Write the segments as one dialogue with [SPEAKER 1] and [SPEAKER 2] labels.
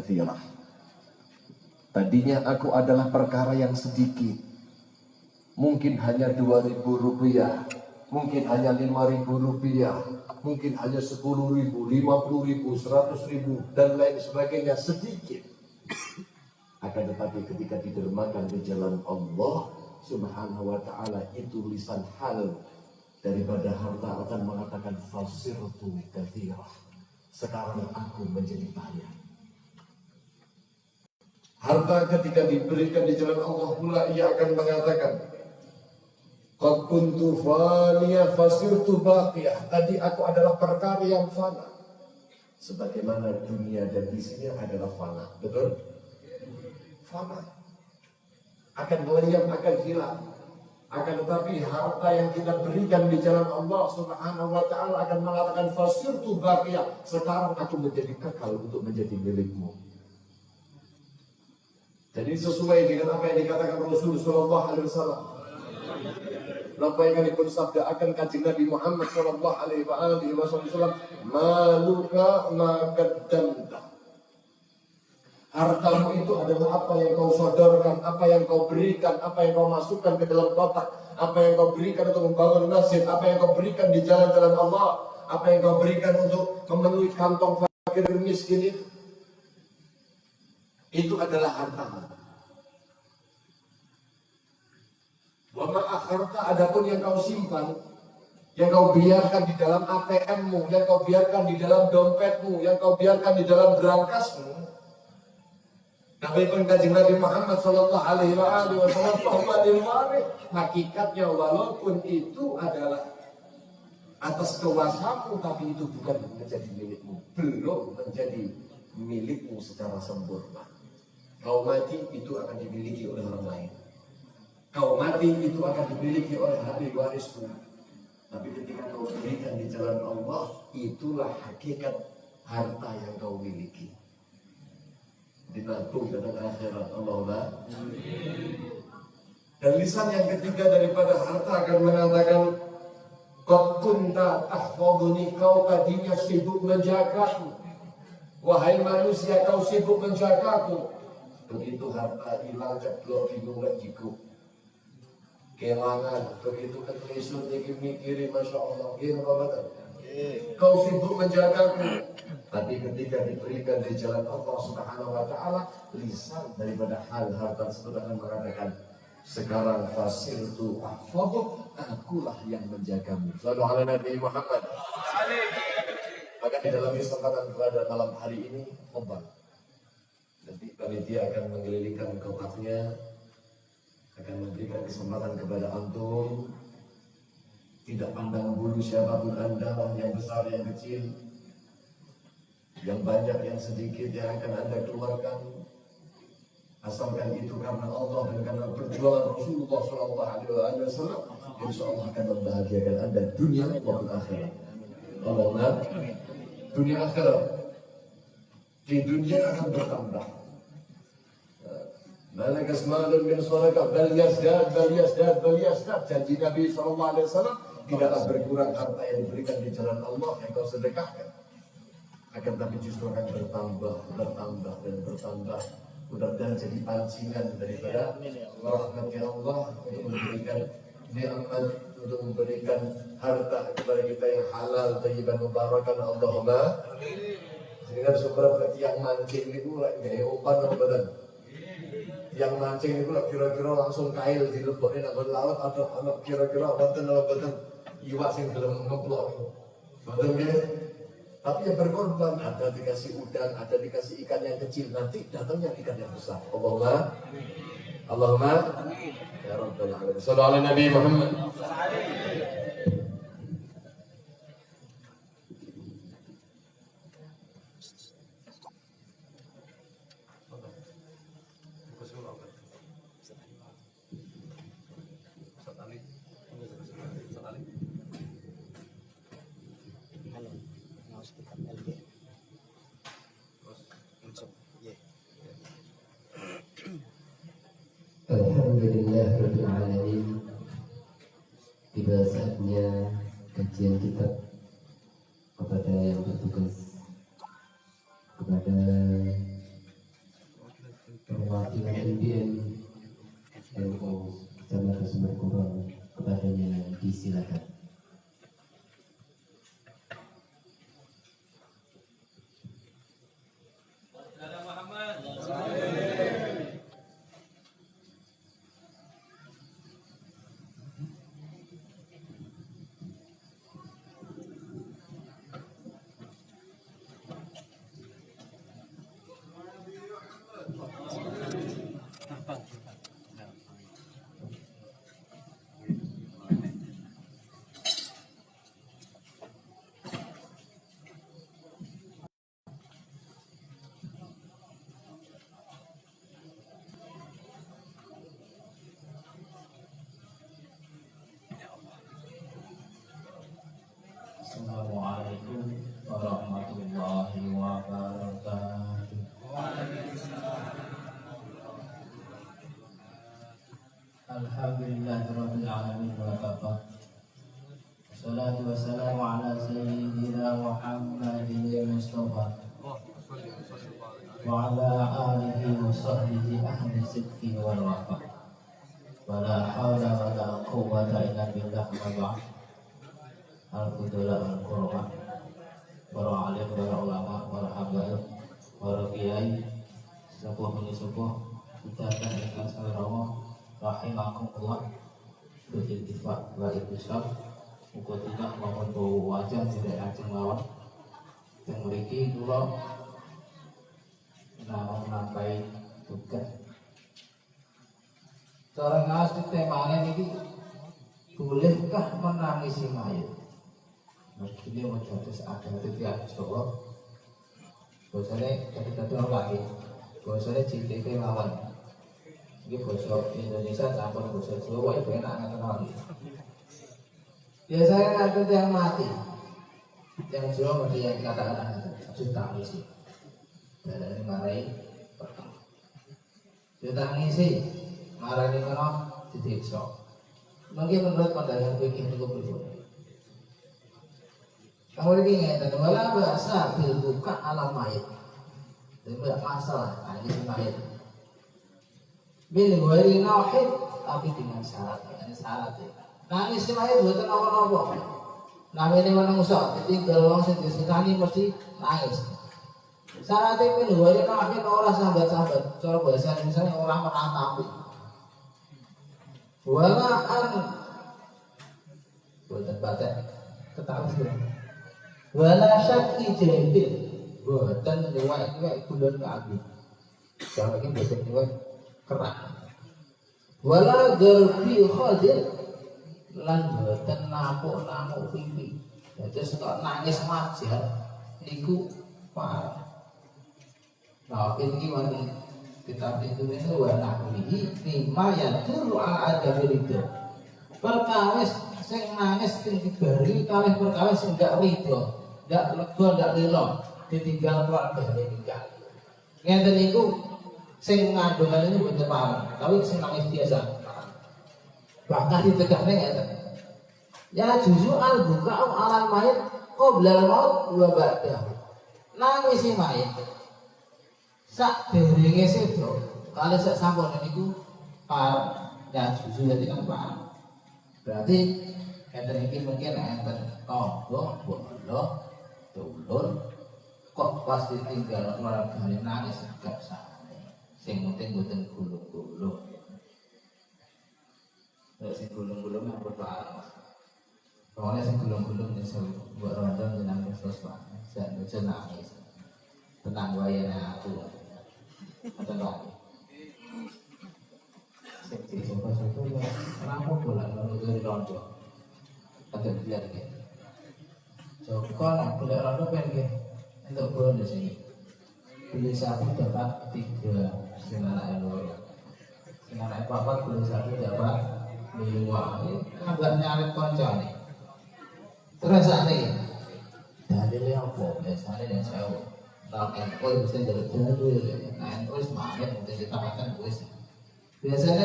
[SPEAKER 1] katsirah. Tadinya aku adalah perkara yang sedikit, mungkin hanya 2.000 rupiah, mungkin hanya 5.000 rupiah, mungkin hanya 10.000, 50.000, 100.000 dan lain sebagainya, sedikit. Akan tetapi ketika didermakan di jalan Allah Subhanahu wa ta'ala, itu lisan hal daripada harta akan mengatakan fasirtu katsirah, sekarang aku menjadi banyak. Harta ketika diberikan di jalan Allah pula, ia akan mengatakan qad kuntu faniya fasirtu baqiyah, tadi aku adalah perkara yang fana, sebagaimana dunia dan isinya adalah fana. Betul? Fana, akan lenyap, akan hilang. Akan tetapi harta yang kita berikan di jalan Allah Subhanahu wa ta'ala akan mengatakan fasirtu baqiyah, sekarang aku menjadi kekal untuk menjadi milikmu. Jadi sesuai dengan apa yang dikatakan Rasul sallallahu alaihi wasallam. Lampaikan ikut sabda akan kanjeng Nabi Muhammad sallallahu alaihi wasallam, maluka ma qaddamta. Hartamu itu adalah apa yang kau sodorkan, apa yang kau berikan, apa yang kau masukkan ke dalam kotak, apa yang kau berikan untuk membangun masjid, apa yang kau berikan di jalan-jalan Allah, apa yang kau berikan untuk memenuhi kantong fakir miskin itu. Itu adalah hartamu. Wa ma akharta, adapun yang kau simpan, yang kau biarkan di dalam ATM-mu, yang kau biarkan di dalam dompetmu, yang kau biarkan di dalam berangkasmu. Nabi Kanjeng Nabi Muhammad sallallahu alaihi wasallam, hakikatnya walaupun itu adalah atas kuasamu, tapi itu bukan menjadi milikmu, belum menjadi milikmu secara sempurna. Kau mati itu akan dimiliki oleh orang lain. Kau mati itu akan dimiliki oleh ahli warismu. Tapi ketika kau berikan di jalan Allah, itulah hakikat harta yang kau miliki. Dinabung dengan akhirat. Allahumma. Dan lisan yang ketiga daripada harta akan mengatakan qad kunta tahfadhuni, kau tadinya sibuk menjagaku. Wahai manusia, kau sibuk menjagaku. Begitu harta hilang, ceplok bingung jiku. Kelangan, begitu ketelisur jadi mikiri, masya Allah. Gini betul. Kau sibuk menjagaku. Tapi ketika diberikan di jalan Allah Subhanahu wa ta'ala, lisan daripada hal harta tersebut akan mengatakan, sekarang fasiltu ahfadhu, akulah yang menjagamu. Sallallahu ala Nabi Muhammad. Maka di dalam kesempatan pada malam hari ini, nanti panitia akan mengelilingkan kotaknya, akan memberikan kesempatan kepada antum, tidak pandang bulu siapapun anda, yang besar yang kecil, yang banyak yang sedikit yang akan anda keluarkan, asalkan itu karena Allah dan karena perjuangan Rasulullah SAW, insya Allah akan membahagiakan anda dunia maupun akhirat. Allahumma dunia akhirat. Di dunia akan bertambah. Malakas malun min sadaqah bal yazdad. Janji Nabi SAW, tidaklah berkurang harta yang diberikan di jalan Allah yang kau sedekahkan, akan tapi justru akan bertambah dan bertambah. Mudah-mudahan jadi pancingan daripada rahmatnya Allah untuk memberikan nikmat, untuk memberikan harta kepada kita yang halal, thayyiban, mubarakan. Allahumma. Sehingga seberapa tiang mancing itu gaya umpan badan. Yang mancing itu kira-kira langsung kail di lebokin anggon laut, atau anak kira-kira wonten iwak sing belum ngeplok. Betul ya? Tapi yang berkorban, ada dikasih udang, ada dikasih ikan yang kecil, nanti datangnya ikan yang besar. Allahumma. Ya Rabbal Alamin. Sallallahu alaihi Nabi Muhammad.
[SPEAKER 2] Alhamdulillah Rabbil Alamin. Tiba saatnya kajian kitab kepada yang bertugas, kepada kemudian kalau sama tersebut kurang kepadanya disilakan.
[SPEAKER 3] Assalamualaikum warahmatullahi wabarakatuh. Alhamdulillahirabbil alamin wa kafa. Wassalatu wassalamu ala sayyidina Muhammadin Mustafa wa ala alihi wa sahbihi ahli sidqi wal wafa. Wala hawla wala quwwata illa billah wa ba'd. Al-Qudula al-Qur'an, para alim, para ulama, para habaib, para kiai, sepuh menyusupuh, kita akan ikhlas salawat, rahimakumullah, beriltifat, wa ibusab, mukotinah maupun bau wajah tidak ajeng lawan, yang memiliki dulu nampai tugas. Seorang nasi temanya ini, bolehkah menangisi mayat? Ini menjadi ada tiap Jawa. Bahasanya ketika orang lagi, bahasanya CTP lawan. Ini bahasa Indonesia campur bahasa Jawa itu enak kenal. Biasanya ada yang mati, yang Jawa mesti yang katakan juta ngisi. Dan ini marai pertama. Juta ngisi, marai ini kena disiksa. Mungkin menurut pandangan begini itu berbeda. Kamu ini ingat, wala bahasa bil buka ala mayit. Tidak masalah, ini mayit. Bil wari nauhid, tapi dengan syarat. Ini syarat ya. Nangis si mayit buatan apa-apa. Namanya menungso, ditinggal orang sendiri mesti nangis. Syaratnya bil wari nauhid orang sambat-sambat. Cara bahasa misalnya orang menatapi. Wala buatan batek, ketahuan. Wala syaki jahil, buatan nyewek bulan kaki. Jangan lagi buatan nyewek kerak. Wala gerbi khadir, lan buatan namuk pipi. Jadi suka nangis wajar, niku parah. Nah, ini wani kitab itu warna kuning. Lima yang dulu ada beritu. Perkawis sing nangis sing dibari kalih perkawis sing gak rido. Tidak lega, tidak lilo, ditinggal keluarga meninggal. Ngeten niku sing ngandungan ini bener paham, tapi sing nangis biasa. Bahkan ditegakne ngeten. Ya juzu al buka'u alal mayit qabla al-maut wa ba'da. Nangis si mayit. Sak derenge sedo, kalau sak sampun niku parah. Ya juzu dadi kan paham. Berarti ngeten iki mungkin ngeten tonggo bondo dulur kok pas ditinggal keluarga nangis gak sane. Sing penting mboten gulung-gulung. Nek sing gulung-gulung apa parah. Pokoknya sing gulung-gulung iso mbok rondo jeneng terus Pak. Jan nangis. Tenang wae aku. Ngoten wae. Sing dicoba-coba ya kenapa bola dari rondo. Ada lihat iki. Joko nak boleh rondo pengen untuk bulan di sini. Beli sapi dapat 3 anak loro. Anak papat beli sapi dapat 5. Agak nyari koncone. Terus ane. Dalile apa? Biasane yang sewu. Tak NU bisa jadi dalil. Nah, terus mamet mesti ditahan wis. Biasane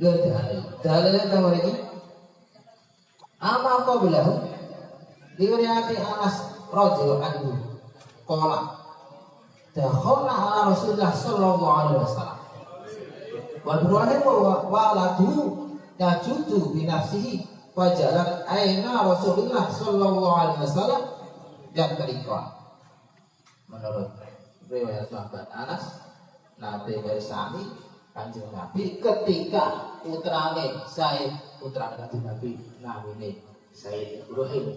[SPEAKER 3] yo dalil. Dalilnya tahu iki. Ama apa bilahu? Diriwayati Anas radhiyallahu anhu qala dakhalna ala Rasulullah sallallahu alaihi wasallam. Wa Ibrahim waladu yajudu binafsihi wajalan aina Rasulullah sallallahu alaihi wasallam yang terikat. Menurut riwayat sahabat Anas, Nabi bersami Kanjeng Nabi ketika putrane Said, putra Nabi namine Said Ibrahim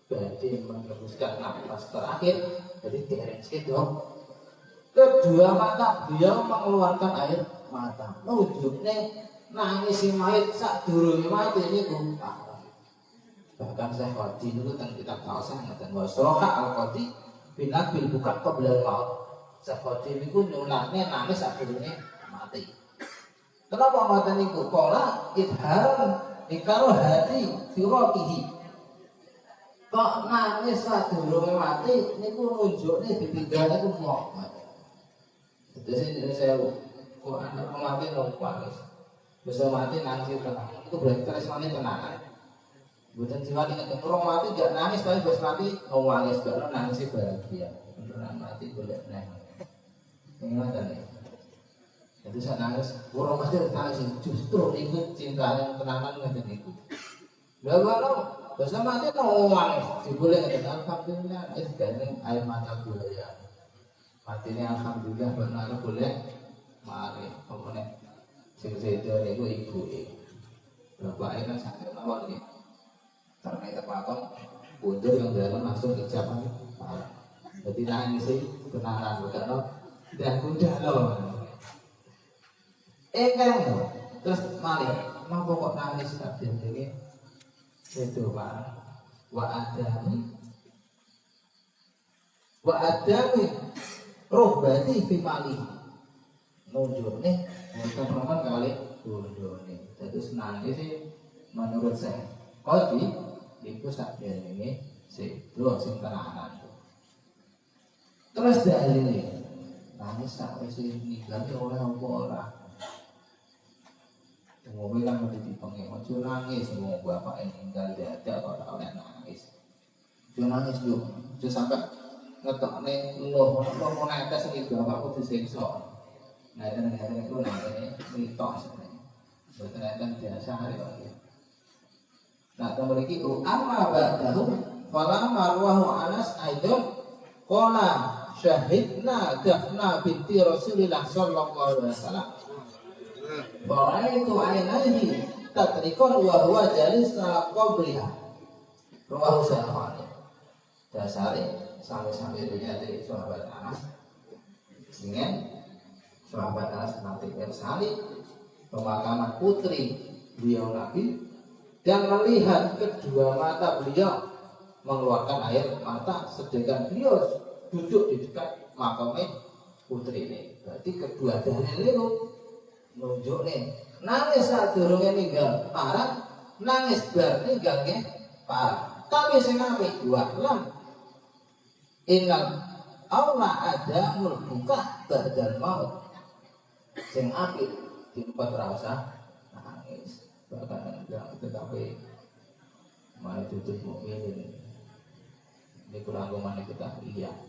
[SPEAKER 3] badhe menembuskan nafas terakhir, jadi dereng sedo. Kedua mata beliau mengeluarkan air mata. Wujudnya nangis si mayit sak durunge mati niku. Bahkan saya Qadi dulu kan kita tahu sangat dan wasroha al-Qadi bin Abil bukan qabla maut. Saya Qadi niku nyunatne nangis sak durunge mati. Kenapa mata niku? Qala idhar ikaro hati firoqihi. Kok nangis sak durunge mati niku nunjukne ditinggal niku mau. Jadi saya kok anak mati nangis. Bisa mati nangis tenang. Itu berarti tresmane tenang. Bukan jiwa dengan orang mati gak nangis tapi pas mati nangis karena nangis bahagia. Beneran mati boleh nangis. Ingatan ya. Jadi saya nangis, orang mati nangis justru ikut cinta yang tenangan ngeten itu. Lalu pas mati nangis, diboleh ngeten alhamdulillah es gane air mata buaya. Matinya alhamdulillah benar boleh mari pokoknya sing sedo niku ibuke. Bapake kan sakit mawon iki. Karena itu pakon mundur yang dalam langsung kejapan. Jadi nangis sih kenalan karena dan kuda loh. Kan terus mari mau kok nangis kabeh iki. Itu Pak. Wa adami roh berarti fimali nunjuknya bukan perempuan kali bondone. Terus nangis sih menurut saya Qadi itu sakit ini si dua sing tenanan. Terus dalile nangis sampai si ninggal oleh apa ora. Ngomong kan mesti dipengen ojo nangis wong bapak ninggal dadak kok oleh nangis. Ojo nangis yo, ojo sampai ngetokne loh mau netes iki bapakku disiksa. Nah ternyata itu namanya mitos. Ternyata biasa hari-hari. Nah memiliki amma ba'dahu falamma ruwahu Anas aidon qala syahidna dafna binti Rasulillah sallallahu alaihi wasallam. Bahwa itu ainaihi tatrikon wa huwa jalis ala qabriha. Ruwahu Syafi'i. Dasare sampai dilihat dari sahabat Anas. Dengan sahabat Anas nanti bersali pemakaman putri beliau Nabi dan melihat kedua mata beliau mengeluarkan air mata sedangkan beliau duduk di dekat makamnya putri ini. Berarti kedua dalil itu nunjuk nih nangis saat durungnya ninggal parah, nangis bar ninggalnya parah. Tapi saya ngambil dua lam ingat Allah ada mulbuka ba'dal maut. Sing apik di tempat rasa nangis. Bahkan enggak tetapi mari tutup mukmin. Ini kurang mana kita lihat.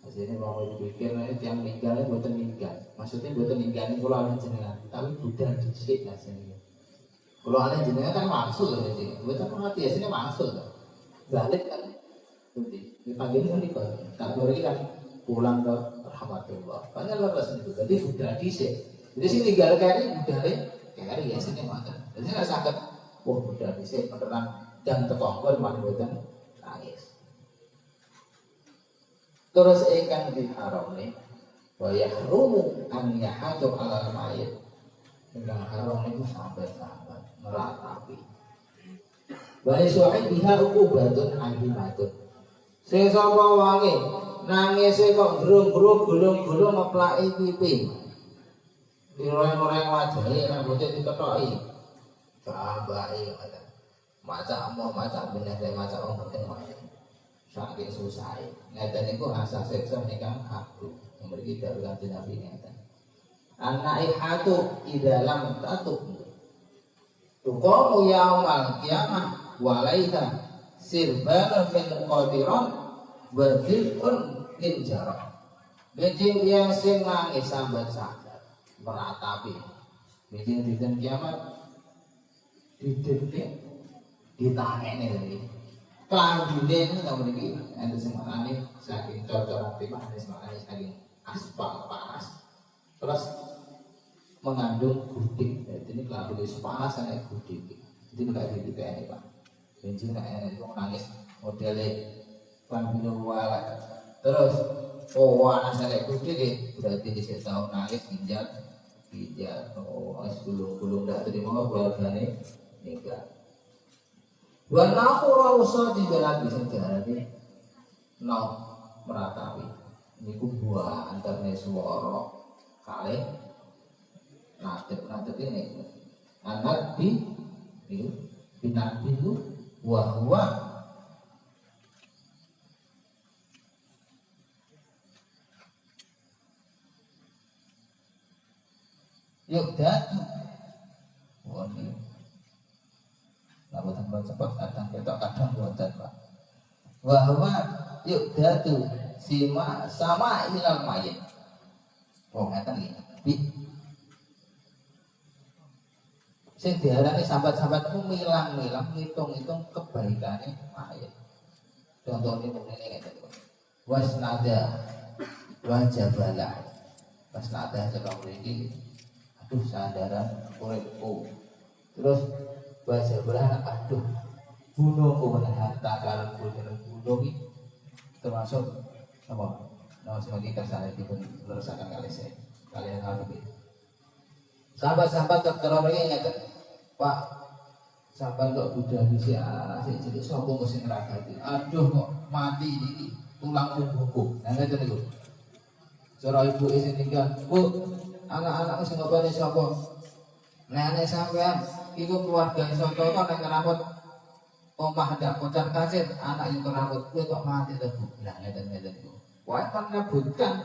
[SPEAKER 3] Aslinya mau dipikir ini yang meninggalnya buatan meninggal. Maksudnya buatan meninggal ini kalau ada jenengan, tapi bukan dicek aslinya. Kalau ada jenengan kan maksud loh jadi. Buatan mengerti aslinya maksud loh. Balik kan. Dipanggil kan ikut, tak boleh kan pulang ke rahmatullah. Banyak lepas itu, jadi sudah disek. Jadi sini tinggal kari ya sini makan. Jadi nggak sakit. Oh sudah disek beneran dan tertongkol malah buatan nangis. Terus ikan di haram nih, bayar rumu annya hancur ala mayat. Dengan haram itu sampai meratapi. Bani suami biha ukubatun ahimatun. Sing sapa wangi nangis kok grung-grung gulung-gulung ngeplaki pipi. Diroreng-oreng wajahe rambutnya diketoki. Cobai ngoten. Maca bener maca penting wae. Saking susah. Ngeten niku asa seksa ingkang aku. Mriki dawuh Kanjeng Nabi ngeten. An-naihatu idalam tatub. Tuqamu yaumal qiyamah walaiha sirban min qadiran berdilun min jarah. Becing yang sing nangis sambat sadar. meratapi. Bikin kiamat didetik ditangene iki. Klambine nang mriki enten semakane saking cocok timah enten semakane saking aspal panas. Terus mengandung gudik. Jadi ini klambi panas ana gudik. Jadi enggak dipikirkan Pak. Bensin itu nangis modelnya klambine wala. Terus panas ana gudik berarti dhisik tau nangis ginjal. Oh, gulung-gulung dak terima keluargane nikah. Wan aku ora usah dibelani sejarah no meratapi niku buah antara swara kalih natep ini anak di binat itu wahwa yuk datu wani lalu tempat cepat kadang ketok kadang buatan Pak wahwa yuk datu sima sama ilal mayit oh ngeten iki sing diarani sahabat-sahabatku milang-milang ngitung-ngitung kebaikane mayit contohnya ngene ngeten wasnada wajabala wasnada sebab mriki aduh sandaran uripku terus wajabala aduh gunungku harta karunku gunung iki termasuk apa nama sebagai kersane dipun leresaken kali saya kalian ngerti sahabat-sahabat terkenal ini ngeten Pak sampai kok Buddha di anak sih jadi sombong ke sini ragati aduh kok mati ini tulang punggung nah ngeten niku cara ibu isi tinggal Bu anak-anak sing ngopane sapa nenek sampean iku keluarga soto kok nek ngerawat omah ndak kocar kacir anak yang kerawat kowe kok mati to Bu nah ngeten niku wae menyebutkan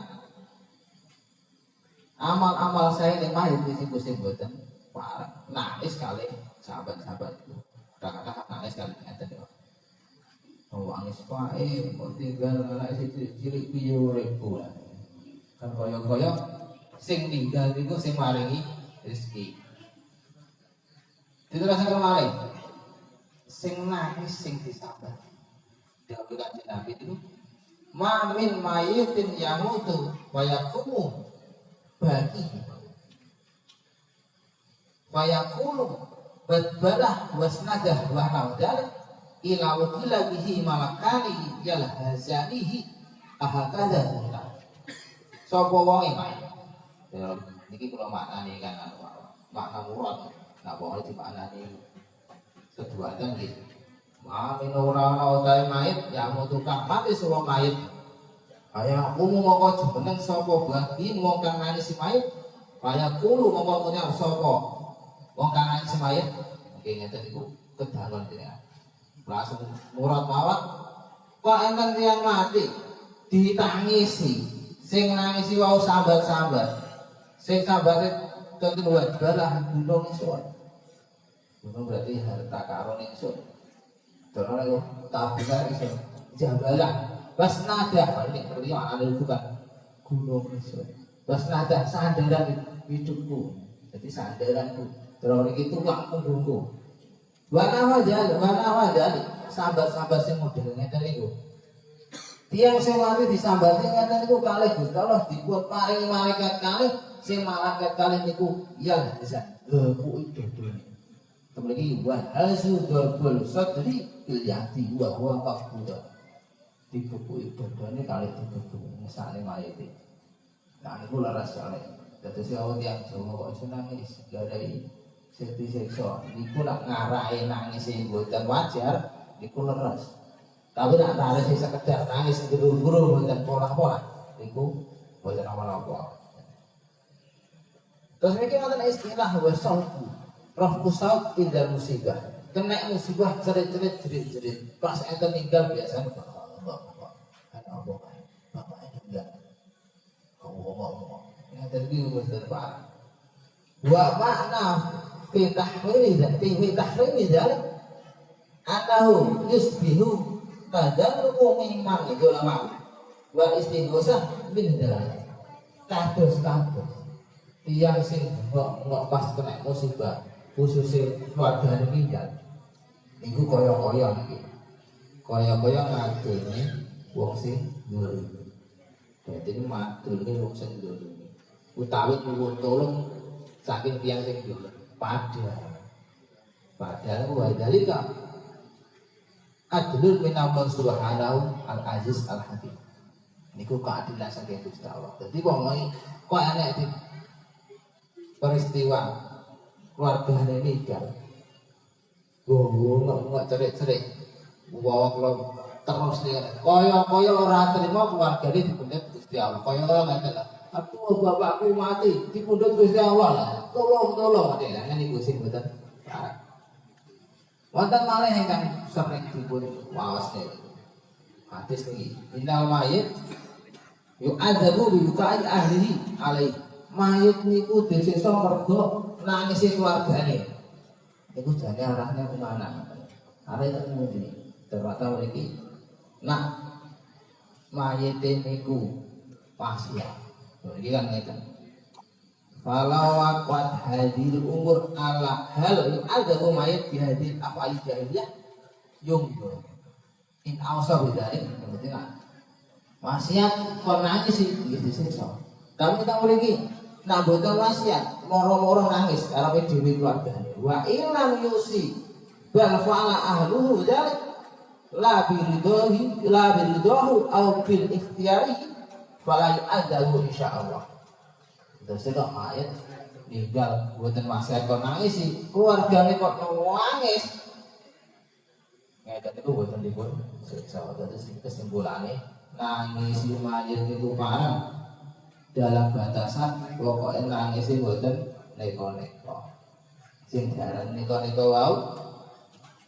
[SPEAKER 3] amal-amal saya ini mahir di sini buatan parah nangis kali sahabat-sahabat itu kadang-kadang nangis kali ngeten yo oh nangis pae kok tinggal anak cilik piye uripku kan kaya-kaya sing tinggal niku sing maringi rezeki diterusake kemarin sing nangis sing disabar dawuh Kanjeng Nabi itu mamin mayitin yamutu wa yaqumu bagi wa yaqulu badbalah wasnadah wa naudal ila wakila bihi malakani yal hazanihi ahakadha sapa wonge Pak niki kula maknani kan makna murad nak boleh dimaknani seduatan nggih mamin ora ana utahe mayit ya mutukang mati semua mayit kaya umum mongko jumeneng sapa bagi wong kang nangis mayit kaya kulo mongko ngunyah sapa wong kang nangis mayit nggih ngeten iku kedangon ya langsung murad mawat kok enten tiyang mati ditangisi sing nangisi wau sambat-sambat sing sambate tentu wajalah gunung isun gunung berarti harta karun isun terus itu tabungan isun jabalah was nada ini berarti maknanya bukan gunung isun was nada sandaran hidupku jadi sandaranku terus itu tulang punggungku wana wajal sahabat-sahabat sing model ngeten niku tiang sing mati disambati ngeten niku kalih Gusti Allah dibuat paringi malaikat kalih sing malaikat kalih niku ya bisa kuwi dodone temriki wa azudul sadri bil yati wa huwa maqbuda dikupuki dodone kalih dikupu mesane mayite nah niku laras kalih dados wong tiyang Jawa kok iso nangis gadai seti sekso niku nak ngarahe nangis sing mboten wajar niku leres tapi nak nangis sing sekedar nangis guru-guru mboten pola-pola niku mboten apa-apa terus iki wonten istilah wasauku roh usaud indal musibah kena musibah cerit-cerit jerit-jerit pas enten ninggal biasanya kan apa bapak enggak kamu ngomong yang tadi wis terpar wa makna fi tahrimi dzalik anahu yusbihu tadarruku mimman itu lama wa istighosah min dzalik kados tiyang sing ngok pas kena musibah khususnya keluarga meninggal niku kaya-kaya niki. Kaya-kaya ngadone wong sing nduri. Dadi madune wong sing nduri. Utawi nyuwun tulung saking tiyang sing nduri. Padahal wa dzalika adlul min Allah subhanahu al-aziz al-hakim. Niku keadilan saking Gusti Allah. Dadi wong kok enek di peristiwa keluarga meninggal. Nggak cerik-cerik. Wong terus nih. Kaya ora terima keluargane dipundhut Gusti Allah. Kaya ngene lho. Aku bapakku mati dipundhut Gusti Allah. Tolong. Ini Gusti mboten. Wonten malih ingkang sering dipun waos niki. Hadis niki, innal mayit yu'adzabu bi bukai ahlihi alaihi. Mayit niku disiksa mergo nangisi keluargane. Niku jane arahnya kemana? Arahnya kemudian ternyata mriki nak mayit niku wasiat. Iki kan ngeten. Falau waqat hadir umur ala hal adabu mayit di hadir afal jahiliyah yunggur in awsa bidarin kemudian wasiat kon nangis sih disiksa. Tapi tak mriki nak boten wasiat moro-moro nangis arepe dhewe keluargane. Wa ilam yusi bal fa'ala ahluhu dzalik la biridahu aw bil ikhtiyari fala yu'adzabu insyaallah. Terus itu ayat ninggal buatan wasiat kok nangis sih keluarganya kok nangis ngeten itu buatan dipun siksa. Terus kesimpulannya nangis si mayit itu parah dalam batasan pokoknya nangis sih buatan neko-neko sing daran neko-neko wau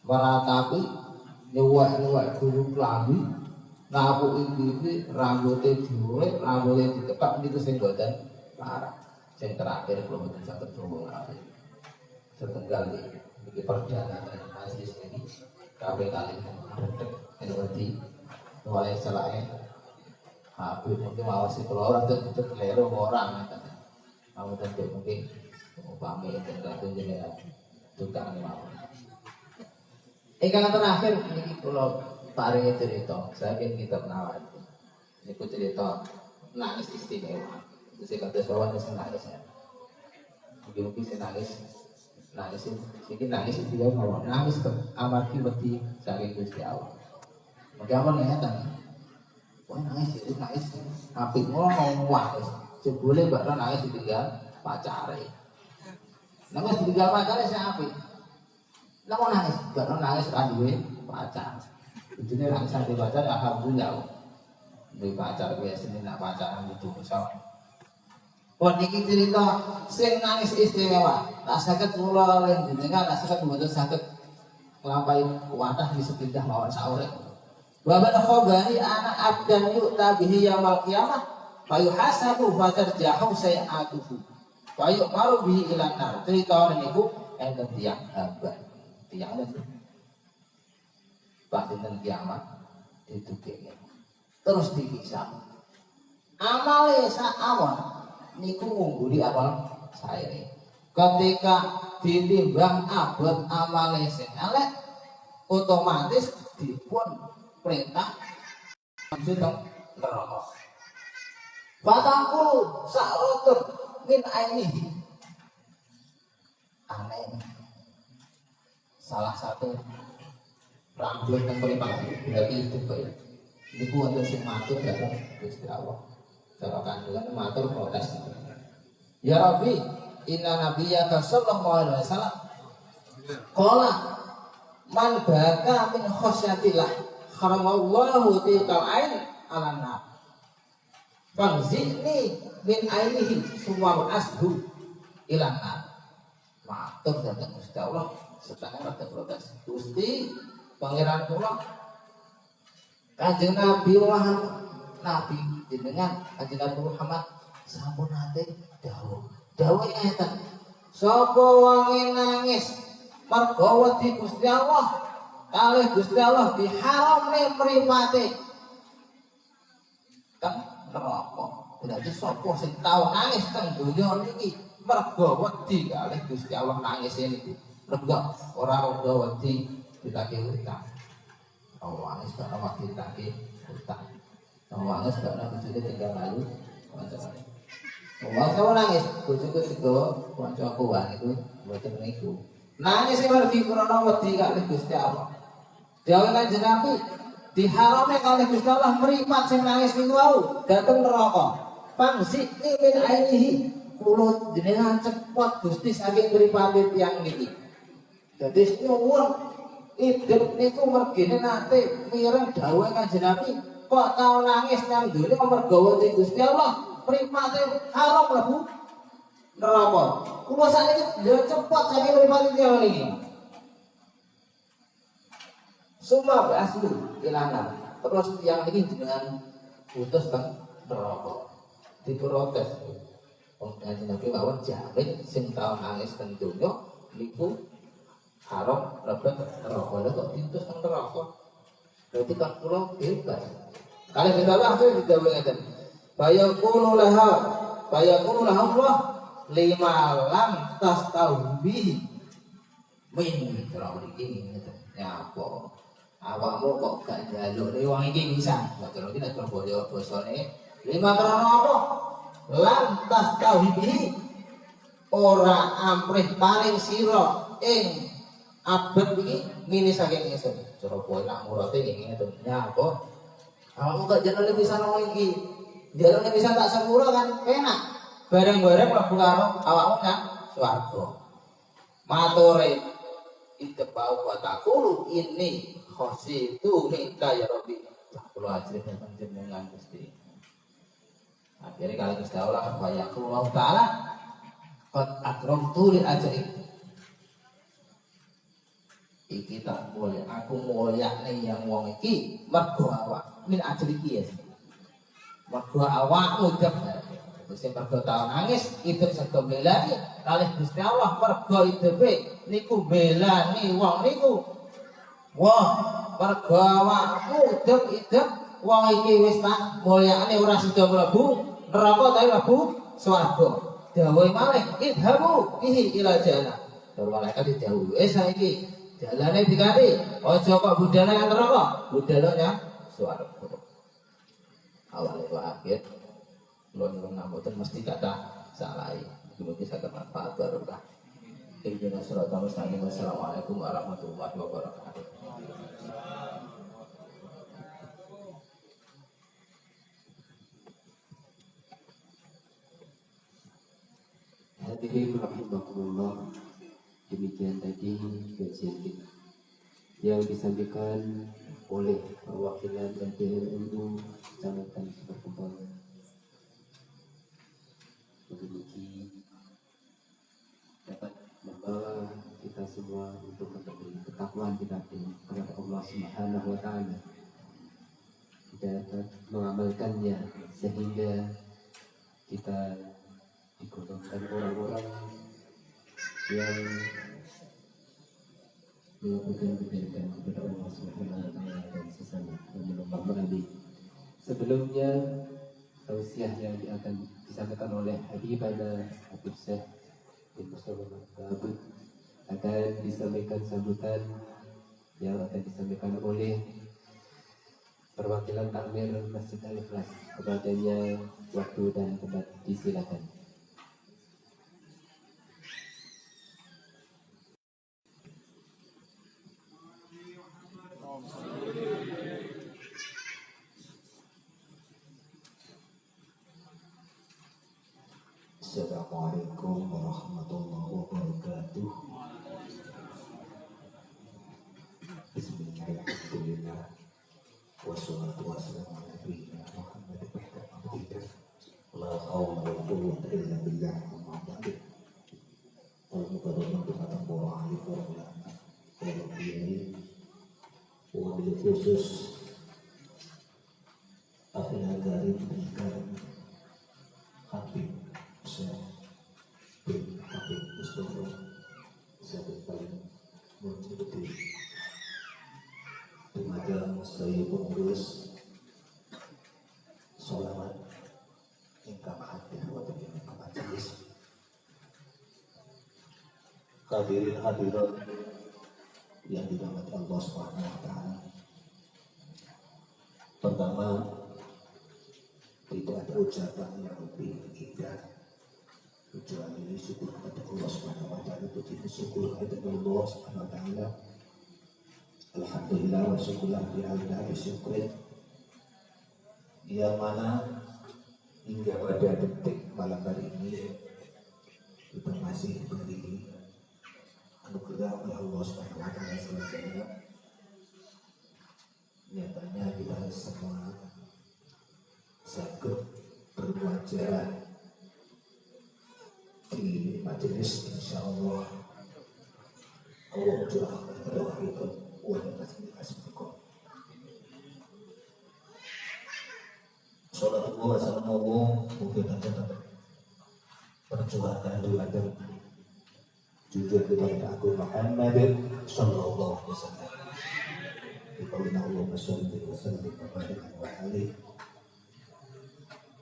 [SPEAKER 3] meratapi nyuwak guru klambi napu iki rambutnya diwe rambutnya ditepak itu sing buatan parah. Yang terakhir belum bisa ketemu lagi. Setengah ini perdana dari majelis ini kali redek ini mulai selain Habib mungkin mawasi keluar itu keliru orang kamu tentu mungkin upami dan tentu jadi tukang mau. Yang terakhir ini kalau paling cerita saya ingin kita nawar ini cerita nangis istimewa. Saya kata soalnya saya nangis ya. Mungkin saya nangis itu dia mau nangis ke amarki beti saking Gusti Allah. Bagaimana ya tadi? Wah nangis, api mau muak, sebule bakal nangis ditinggal pacare. Nangis ditinggal pacare saya api. Lah mau nangis, bakal nangis randuwe pacar. Ujungnya nangis di pacar alhamdulillah. Di pacar biasanya nak pacaran itu misalnya. Wah niki cerita sing nangis istimewa. Tak saged kula len jenengan, tak saged mboten saged nglampahi kuwatah di sepindah mawon saurip. Wa man khabari ana abdan yu'ta bihi yaumil qiyamah fa yuhasabu fa tarjahu sayi'atuhu. Fa yu'maru bihi ila nar. Cerita niku enten tiyang hamba. Tiyang niku pas dinten kiamat ditugene. Terus dihisab. Amale sak awal niku ngungguli amal saya ini. Ketika ditimbang abot amale sing elek otomatis dipun perintah sedang neraka. Batangku sak rotut min ainihi. Aneh. Salah satu rambut yang paling berarti itu baik. Niku wonten sing matur dhateng Gusti Allah. Cara kandungan matur protes. Ya Rabbi, inna nabiyyaka sallallahu alaihi wasallam qala man baka min khosyatillah haramallahu tilkal ain ala nar. Fangzini min ainihi suwar ashu ila nar. Matur dhateng Gusti Allah setengah rada protes. Gusti pangeran kula Kanjeng Nabi Muhammad Nabi jenengan Kanjeng Nabi Muhammad sampun nate dawuh ngeten. Sapa wong nangis merga wedi Gusti Allah, kalih Gusti Allah diharamne mripate teng neraka. Berarti sapa sing tau nangis teng donya niki mergo wedi kalih Gusti Allah nangis niku. Mergo ora mergo wedi ditagih utang. Nangis gak ana ditagih utang. Nangis gak ana bojone tinggal lalu kancane. Wong nangis bojoku digawa kancaku wae niku mboten niku. Nangis sing mergi krana wedi kalih Gusti Allah. Dawuh Kanjeng Nabi diharame kalih Gusti Allah mripat sing nangis niku wau dateng neraka. Pangsikni min ainihi kula jenengan cepot Gusti saking mripate tiyang niki. Dadi nyuwun hidup niku mergine nate mireng dawuh Kanjeng Nabi kok tau nangis nang donya mergo wedi Gusti Allah mripate haram mlebu neraka. Kula sakniki yo cepot saking mripate tiyang niki. Summa ba'aslu ilana. Terus tiyang niki jenengan putus teng neraka. Diprotes. Wong Kanjeng Nabi mawon jamin sing tau nangis teng donya niku haram lebet neraka. Lha kok diutus teng neraka? Berarti kan kula bebas. Kalih bebas itu didhawuhi ngeten. Bayaqulu laha Allah lima lam tastaubi min terus iki ngeten. Nyapa? Awakmu kok gak njaluk wong iki bisa. Terus iki nek boyo basane lima krono apa? Lantas tauhid ora amprih paling sira ing abet iki ngene saking ingsun. Cara poe nak murate ngene to. Nyapa? Awakmu gak jaluk bisa nang iki. Jaluk bisa tak sepuro kan enak. Bareng-bareng mlebu karo awakmu nang swarga. Mature itbau wa taqulu ini khositu minka ya Rabbi. Kulo ajrih panjenengan Gusti. Akhirnya kalau Gusti Allah Allah Ta'ala qad akramtu li ajri. Iki tak boleh aku mulyakne yang wong iki mergo awak min ajri iki ya. Mergo awakmu dep. Terus mergo tau nangis itu sego belani kalih Gusti Allah mergo hidupe niku belani wong niku. Wah, mergo awakmu hidup wong iki wis tak mulyakne ora sida mlebu neraka tapi mlebu swarga. Dawuhe malih idhabu bihi ila jannah. Terus malaikat didhawuhi saiki jalane diganti aja kok budale nang neraka, budale nang swarga. Awale wa akhir lon mboten mesti kata salah. Mugi saged manfaat barokah. Ihdinas siratal mustaqim. Wassalamualaikum warahmatullahi wabarakatuh.
[SPEAKER 2] Hadirin rahimakumullah, demikian tadi kajian kita yang disampaikan oleh perwakilan LPRNU Kecamatan Sumberkembang. Demikian dapat membawa kita semua untuk menjadi ketakwaan kita kepada Allah Subhanahu wa Ta'ala, dapat mengamalkannya sehingga kita digolongkan orang-orang yang melakukan kebaikan kepada Allah Subhanahu wa Ta'ala dan sesama yang menumpang Nabi. Sebelumnya tausiah yang akan disampaikan oleh Habibana Habib Syekh bin Mustafa Mahmud akan disampaikan sambutan yang akan disampaikan oleh perwakilan takmir Masjid Al-Ikhlas. Kepadanya waktu dan tempat disilakan.
[SPEAKER 4] Assalamualaikum warahmatullahi wabarakatuh. Bismillahirrahmanirrahim. Wassalatu wassalamu ala nabiyyina Muhammad la haula wala quwwata illa billah. Wabil khusus akhir negara pendidikan Habib Syekh bin Habib Mustafa Syekh paling mencukupi kepada saya pengurus sholawat yang hadirin hadirat yang dirahmati Allah Subhanahu wa taala. Pertama, tidak ada ucapan yang lebih indah kecuali syukur kepada Allah Subhanahu wa taala. Puji syukur kepada Allah Subhanahu wa taala. Alhamdulillah wa syukurlah bihamdihi syukrin. Yang mana hingga pada detik malam hari ini kita masih diberi anugerah oleh Allah Subhanahu wa taala selanjutnya. Nyatanya kita semua sakit berwajah di majelis, insya Allah Allah curahkan berdoa itu wajah kasih berkah. Sallallahu alaihi wasallam mungkin aja perjuangan doa jujur kepada aku Muhammad sallallahu alaihi wasallam. Dikaulina Allahumma sholli wa sallim wa barik alaihi.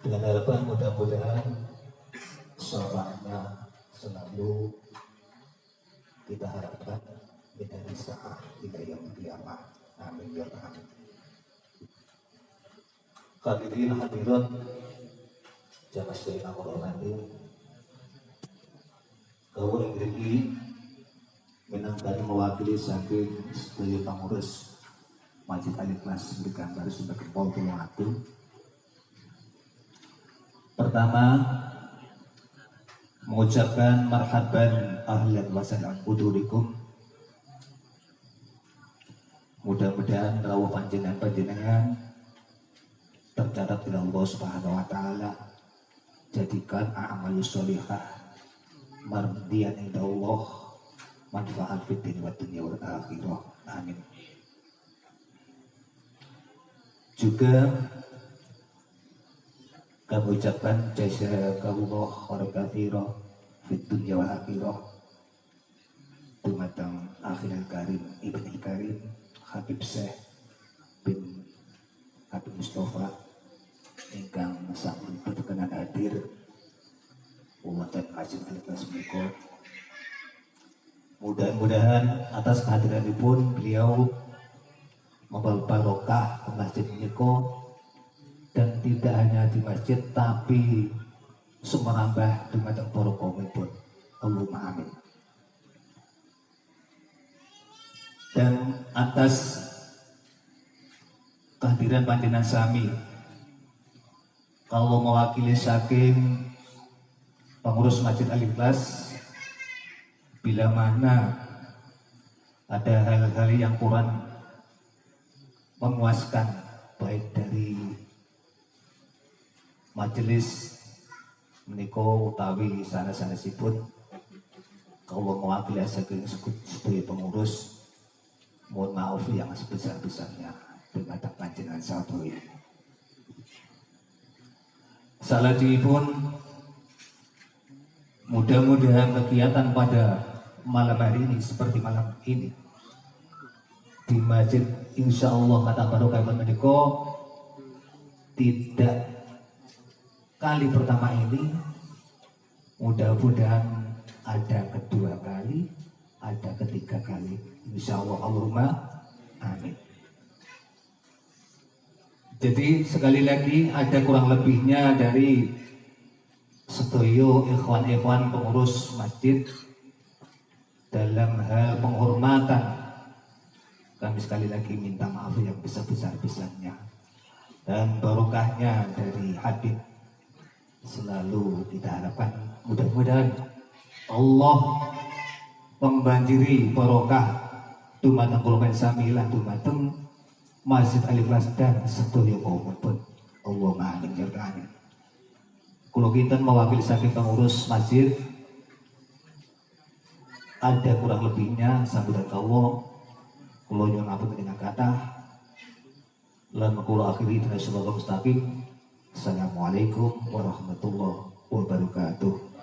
[SPEAKER 4] Dengan harapan mudah-mudahan syafaatnya selalu kita harapkan menjadi syafaat kita yang kiamat. Amin ya rabbal alamin. Hadirin hadirat jamaah sekalian hormati, kau ini menangkan mewakili saking sedaya pengurus Masjid Al-Ikhlas di Gambar Sumber Kempol Tulungagung. Pertama, mengucapkan marhaban ahlan wa sahlan hudurikum. Mudah-mudahan rawuh panjenengan tercatat oleh Allah Subhanahu wa taala, jadikan a'malus sholihah mardiyan inda Allah, manfaat fid dunya wa dunya wal akhirah. Amin. Juga kami ucapkan jazakallah khairan katsiran fid dunya wal akhirah dumateng akhirul karim ibni karim Habib Syekh bin Habib Mustafa ingkang sampun berkenan hadir wonten Masjid Al-Ikhlas menika. Mudah-mudahan atas kehadiranipun beliau membawa barokah ke masjid menika, dan tidak hanya di masjid tapi sumerambah dumateng barokahipun. Allahumma amin. Dan atas kehadiran panjenengan sami kalau mewakili saking pengurus Masjid Al-Ikhlas, bila mana ada hal-hal yang kurang memuaskan baik dari majelis menika utawi sanes-sanesipun, kalau mewakili saking sedaya pengurus, mohon maaf yang sebesar-besarnya dumateng panjenengan sadaya. Salajengipun mudah-mudahan kegiatan pada malam hari ini seperti malam ini di masjid, insya Allah kata barokah menika tidak kali pertama ini, mudah-mudahan ada kedua kali, ada ketiga kali, insya Allah. Allahumma amin. Jadi sekali lagi ada kurang lebihnya dari sedoyo ikhwan-ikhwan pengurus masjid dalam hal penghormatan. Kami sekali lagi minta maaf yang besar-besar-besarnya, dan barokahnya dari Habib selalu kita harapkan. Mudah-mudahan Allah membanjiri barokah dumateng kula samilah dumateng Masjid Al-Ikhlas dan sedaya kaumipun. Allahumma amin ya rabbal alamin. Kula kinten mewakili saking pengurus masjid, ada kurang lebihnya sambutan kawula. Kula nyuwun ampun dengan kata lan kula akhiri dengan sallallahu mustaqim. Assalamualaikum warahmatullahi wabarakatuh.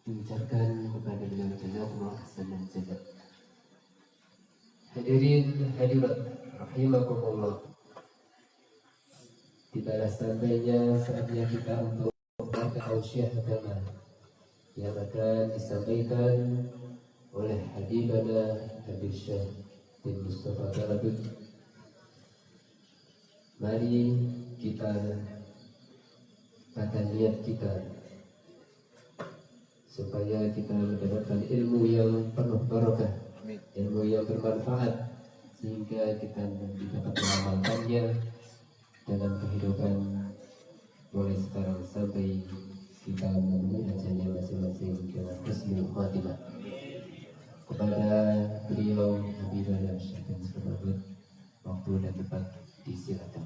[SPEAKER 2] Diucapkan kepada beliau jazakumullah khairan jazak. Hadirin hadirat rahimakumullah. Tibalah sampainya saatnya kita untuk tausiah agama yang akan disampaikan oleh Habibana Habib Syekh bin Mustafa Garabut. Mari kita tata niat kita supaya kita mendapatkan ilmu yang penuh barokah, ilmu yang bermanfaat, sehingga kita dapat mengamalkannya dalam kehidupan mulai sekarang sampai kita menemui ajalnya masing-masing dengan husnul khatimah. Kepada beliau Habibana Syekh bin Mustafa, waktu dan tempat disilakan.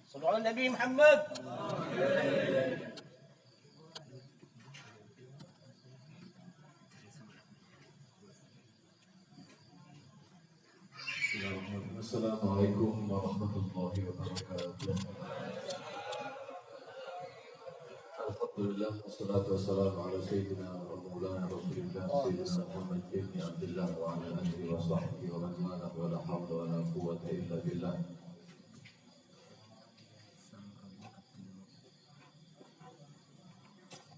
[SPEAKER 5] Sallallahu Nabi Muhammad.
[SPEAKER 1] Assalamualaikum warahmatullahi wabarakatuh. Alhamdulillah, wassalatu wassalamu ala sayyidina wa maulana rasulillah sayyidina Muhammad ibn Abdullah wa ala alihi wa sahbihi wa man wala wa la hawla wa la quwwata illa billah.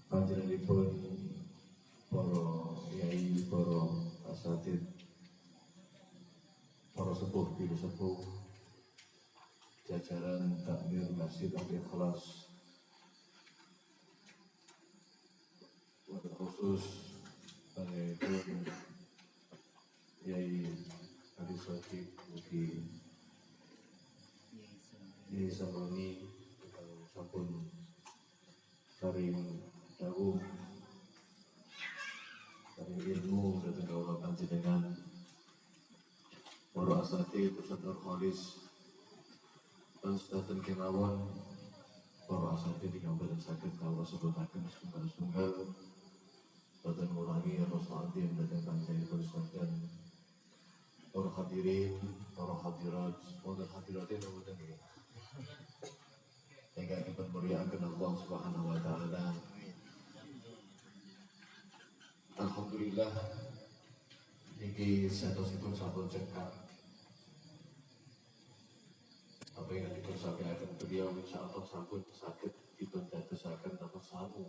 [SPEAKER 1] Panjenenganipun para yai, para asatidz, para sepuh, biru sepuh, jajaran takmir Masjid Al-Ikhlas, khusus panjenenganipun Yai Adi Sadiq mugi Yai Samani ingkang sampun paring dawuh, paring ilmu dhateng kawula panjenengan para asatidz, Ustaz Nurholis lan sedaten kemawon para asatidz ingkang boten saged kawula sebutaken setunggal-setunggal, boten ngurangi rasa adim dhateng panjenenganipun sedaya para hadirin, para hadirat, wonten hadiratin wonten nggih. Ingkang dipun mulyakaken Allah Subhanahu wa taala. Alhamdulillah niki satosipun sampun cekak apa yang dipersampaikan beliau, insyaallah sampun saged dipun dadosaken dados samu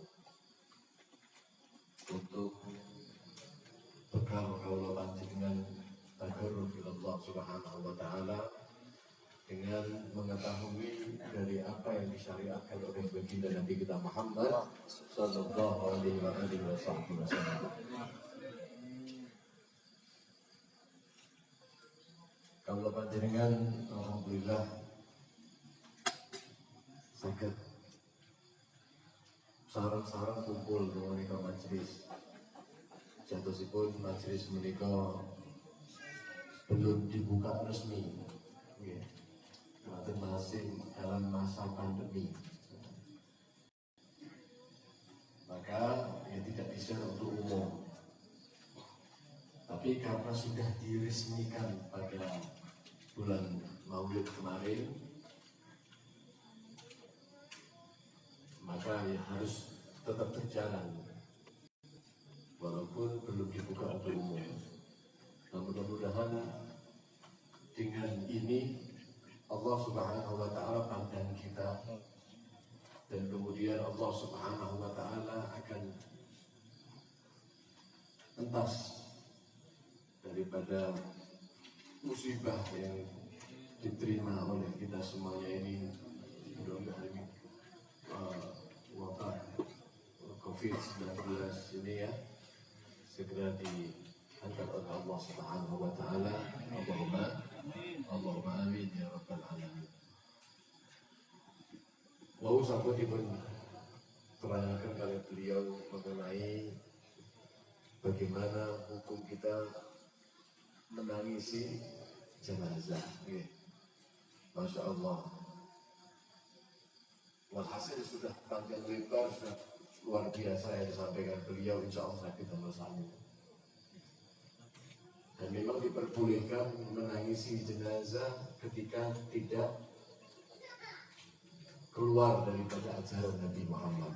[SPEAKER 1] untuk bekal kawula panjenengan takarrub ila Allah Subhanahu wa taala dengan mengetahui dari apa yang disyariatkan oleh baginda Nabi kita Muhammad sallallahu alaihi wasallam. Kawula panjenengan alhamdulillah saged sareng-sareng kumpul menika majelis. Jatosipun majelis menika belum dibuka resmi, berarti masih dalam masa pandemi, maka ya tidak bisa untuk umum. Tapi karena sudah diresmikan pada bulan Maulid kemarin, maka ya harus tetap berjalan walaupun belum dibuka untuk umum. Nah, mudah-mudahan dengan ini Allah Subhanahu wa taala pandang kita, dan kemudian Allah Subhanahu wa taala akan entas daripada musibah yang diterima oleh kita semuanya ini. Mudah-mudahan wabah COVID-19 ini ya segera diangkat oleh Allah Subhanahu wa taala. Allahumma amin ya rabbal alamin. Wau sampun dipun terangkan oleh beliau mengenai bagaimana hukum kita menangisi jenazah. Masya Allah. Walhasil sudah panjang lebar, sudah luar biasa yang disampaikan beliau. Insya Allah kita bersama. Dan memang diperbolehkan menangisi jenazah ketika tidak keluar daripada ajaran Nabi Muhammad.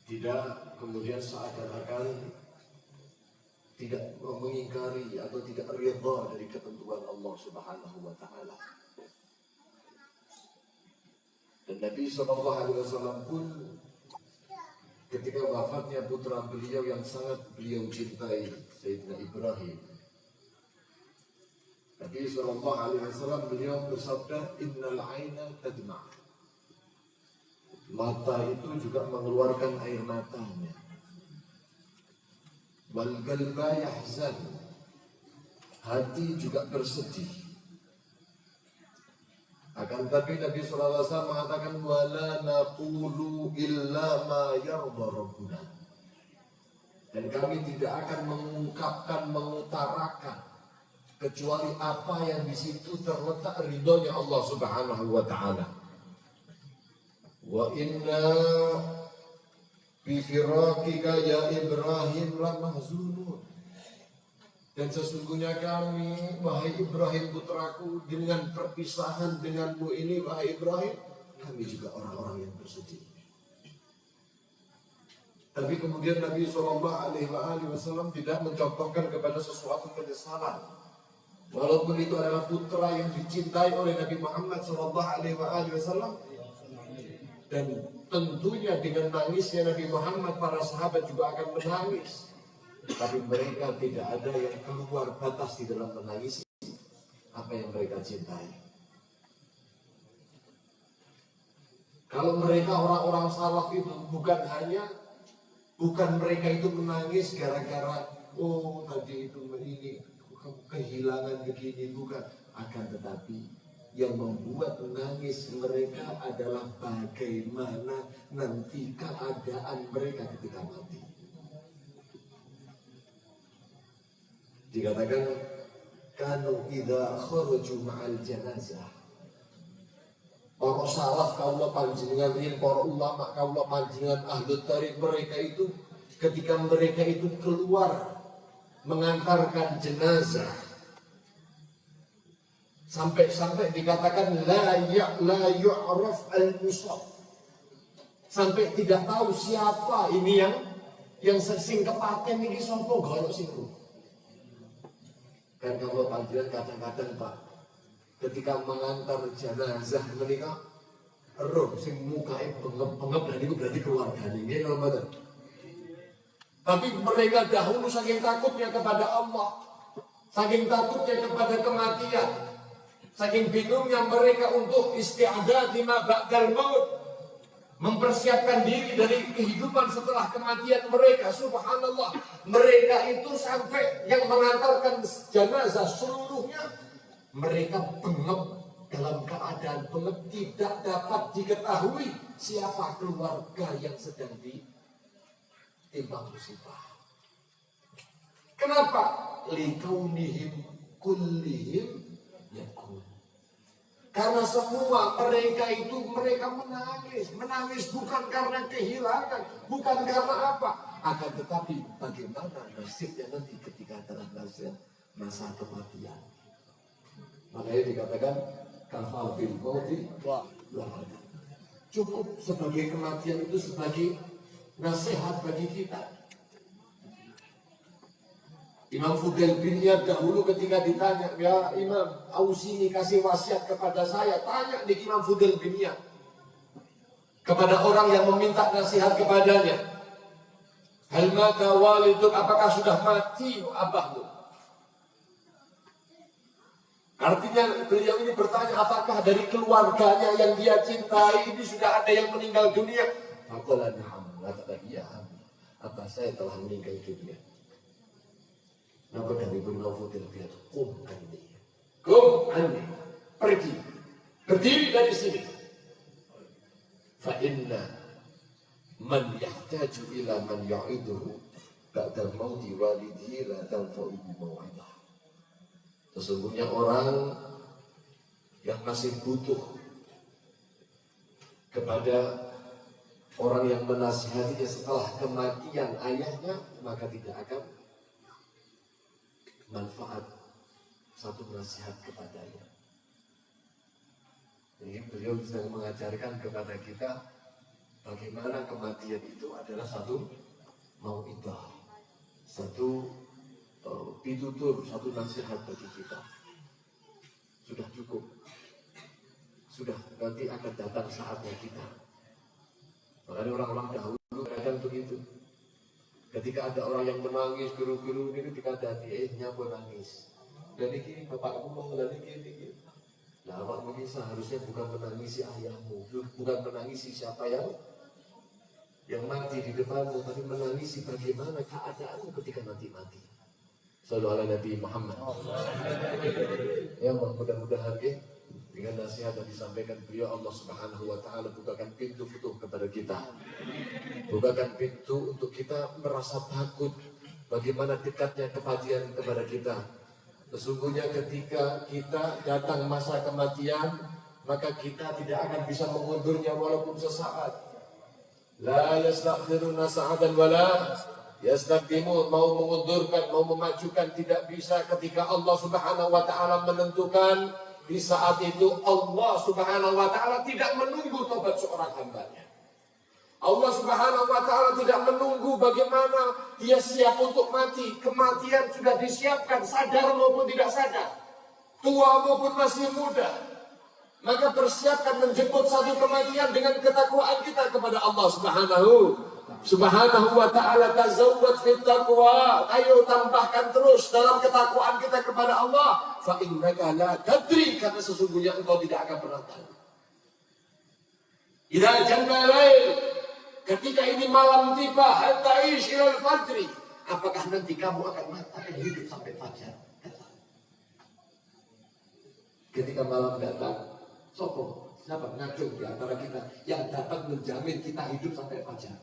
[SPEAKER 1] Tidak kemudian seakan-akan tidak mengingkari atau tidak ridha dari ketentuan Allah Subhanahu wa taala. Dan Nabi SAW pun ketika wafatnya putra beliau yang sangat beliau cintai, Sayyidina Ibrahim, Nabi SAW beliau bersabda, innal aina tadma'. Mata itu juga mengeluarkan air matanya. Wal qalba yahzan. Hati juga bersedih. Akan tapi Nabi SAW mengatakan wala naqulu illa ma yarda rabbuna. Dan kami tidak akan mengungkapkan, mengutarakan kecuali apa yang di situ terletak ridhonya Allah Subhanahu wa taala. Wa inna bi firaqika ya Ibrahim lamahzunun. Dan sesungguhnya kami, wahai Ibrahim putraku, dengan perpisahan denganmu ini, wahai Ibrahim, kami juga orang-orang yang bersedih. Tapi kemudian Nabi SAW tidak mencontohkan kepada sesuatu penyesalan. Walaupun itu adalah putra yang dicintai oleh Nabi Muhammad SAW. Dan tentunya dengan nangisnya Nabi Muhammad, para sahabat juga akan menangis. Tapi mereka tidak ada yang keluar batas di dalam menangis apa yang mereka cintai. Kalau mereka orang-orang salaf itu bukan mereka itu menangis gara-gara oh tadi itu ini kehilangan begini, bukan. Akan tetapi yang membuat menangis mereka adalah bagaimana nanti keadaan mereka ketika mati. Dikatakan kanu idza kharaju ma'al janazah. Para salaf kaula panjenengan riyen, para ulama kaula panjenengan ahli tarik, mereka itu ketika mereka itu keluar mengantarkan jenazah sampai dikatakan la yu'raf al-musab. Sampai tidak tahu siapa ini yang sing kepaten iki sapa golek sing. Dan kalau panjenengan kadang-kadang Pak, ketika mengantar jenazah menika roh sing mukae bengep-bengep, dan itu berarti keluargane nggih lho mboten. Tapi mereka dahulu saking takutnya kepada Allah, saking takutnya kepada kematian, saking bingungnya mereka untuk isti'adad lima ba'dal maut, mempersiapkan diri dari kehidupan setelah kematian mereka. Subhanallah, mereka itu sampai yang mengantarkan jenazah seluruhnya mereka bengep, dalam keadaan bengep, tidak dapat diketahui siapa keluarga yang sedang ditimpa musibah. Kenapa? Likaunihim kullihim yakun. Karena semua mereka itu menangis bukan karena kehilangan, bukan karena apa, akan tetapi bagaimana nasibnya nanti ketika telah masa kematian. Makanya dikatakan kafal bil mauti wa'ada. Cukup sebagai kematian itu sebagai nasihat bagi kita. Imam Fudail bin Iyad dahulu ketika ditanya, ya Imam, ausini kasih wasiat kepada saya. Tanya di Imam Fudail bin Iyad kepada orang yang meminta nasihat kepadanya. Hal mata waliduk, apakah sudah mati abahmu? Artinya beliau ini bertanya, apakah dari keluarganya yang dia cintai ini sudah ada yang meninggal dunia? Maka kata dia, apa saya telah meninggal dunia. Maka dari Imam Fudail bin Iyad, kum anni, pergi, berdiri dari sini. Fa inna man yahtaju ila man ya'iduhu ba'da mauti walidihi la tanfa'uhu mau'idah. Sesungguhnya orang yang masih butuh kepada orang yang menasihatinya setelah kematian ayahnya, maka tidak akan manfaat satu nasihat kepadanya. Ini beliau sedang mengajarkan kepada kita bagaimana kematian itu adalah satu mau'idah, satu ditutur satu nasihat bagi kita. Sudah cukup. Sudah, nanti akan datang saatnya kita. Makanya orang-orang dahulu kadang begitu. Ketika ada orang yang menangis, guru-guru ini dikatakan, nyapa nangis. Dan ini bapakku mau ngelani ini. Nah, awak mengisah harusnya bukan menangisi ayahmu, bukan menangisi siapa yang mati di depanmu, tapi menangisi bagaimana keadaanmu ketika nanti mati. Shallallahu ala Nabi Muhammad. Ya, mudah-mudahan dengan nasihat yang disampaikan beliau, Allah Subhanahu wa taala bukakan pintu futuh kepada kita. Bukakan pintu untuk kita merasa takut bagaimana dekatnya kematian kepada kita. Sesungguhnya ketika kita datang masa kematian, maka kita tidak akan bisa mengundurnya walaupun sesaat. La yastakhiruna sa'atan wala yastaqdimun. Mau mengundurkan, mau memajukan tidak bisa ketika Allah Subhanahu wa taala menentukan. Di saat itu Allah Subhanahu wa taala tidak menunggu tobat seorang hambanya. Allah Subhanahu wa taala tidak menunggu bagaimana dia siap untuk mati. Kematian sudah disiapkan, sadar maupun tidak sadar, tua maupun masih muda. Maka persiapkan menjemput satu kematian dengan ketakwaan kita kepada Allah Subhanahu wa taala. Tazawwad fit taqwa. Ayo tambahkan terus dalam ketakwaan kita kepada Allah. Fa innaka la tadri, karena sesungguhnya engkau tidak akan pernah tahu. Idza janna lail, ketika ini malam tiba, hal ta'ish ilal fajri, apakah nanti kamu akan hidup sampai fajar? Ketika malam datang, siapa ngacung di antara kita yang dapat menjamin kita hidup sampai fajar?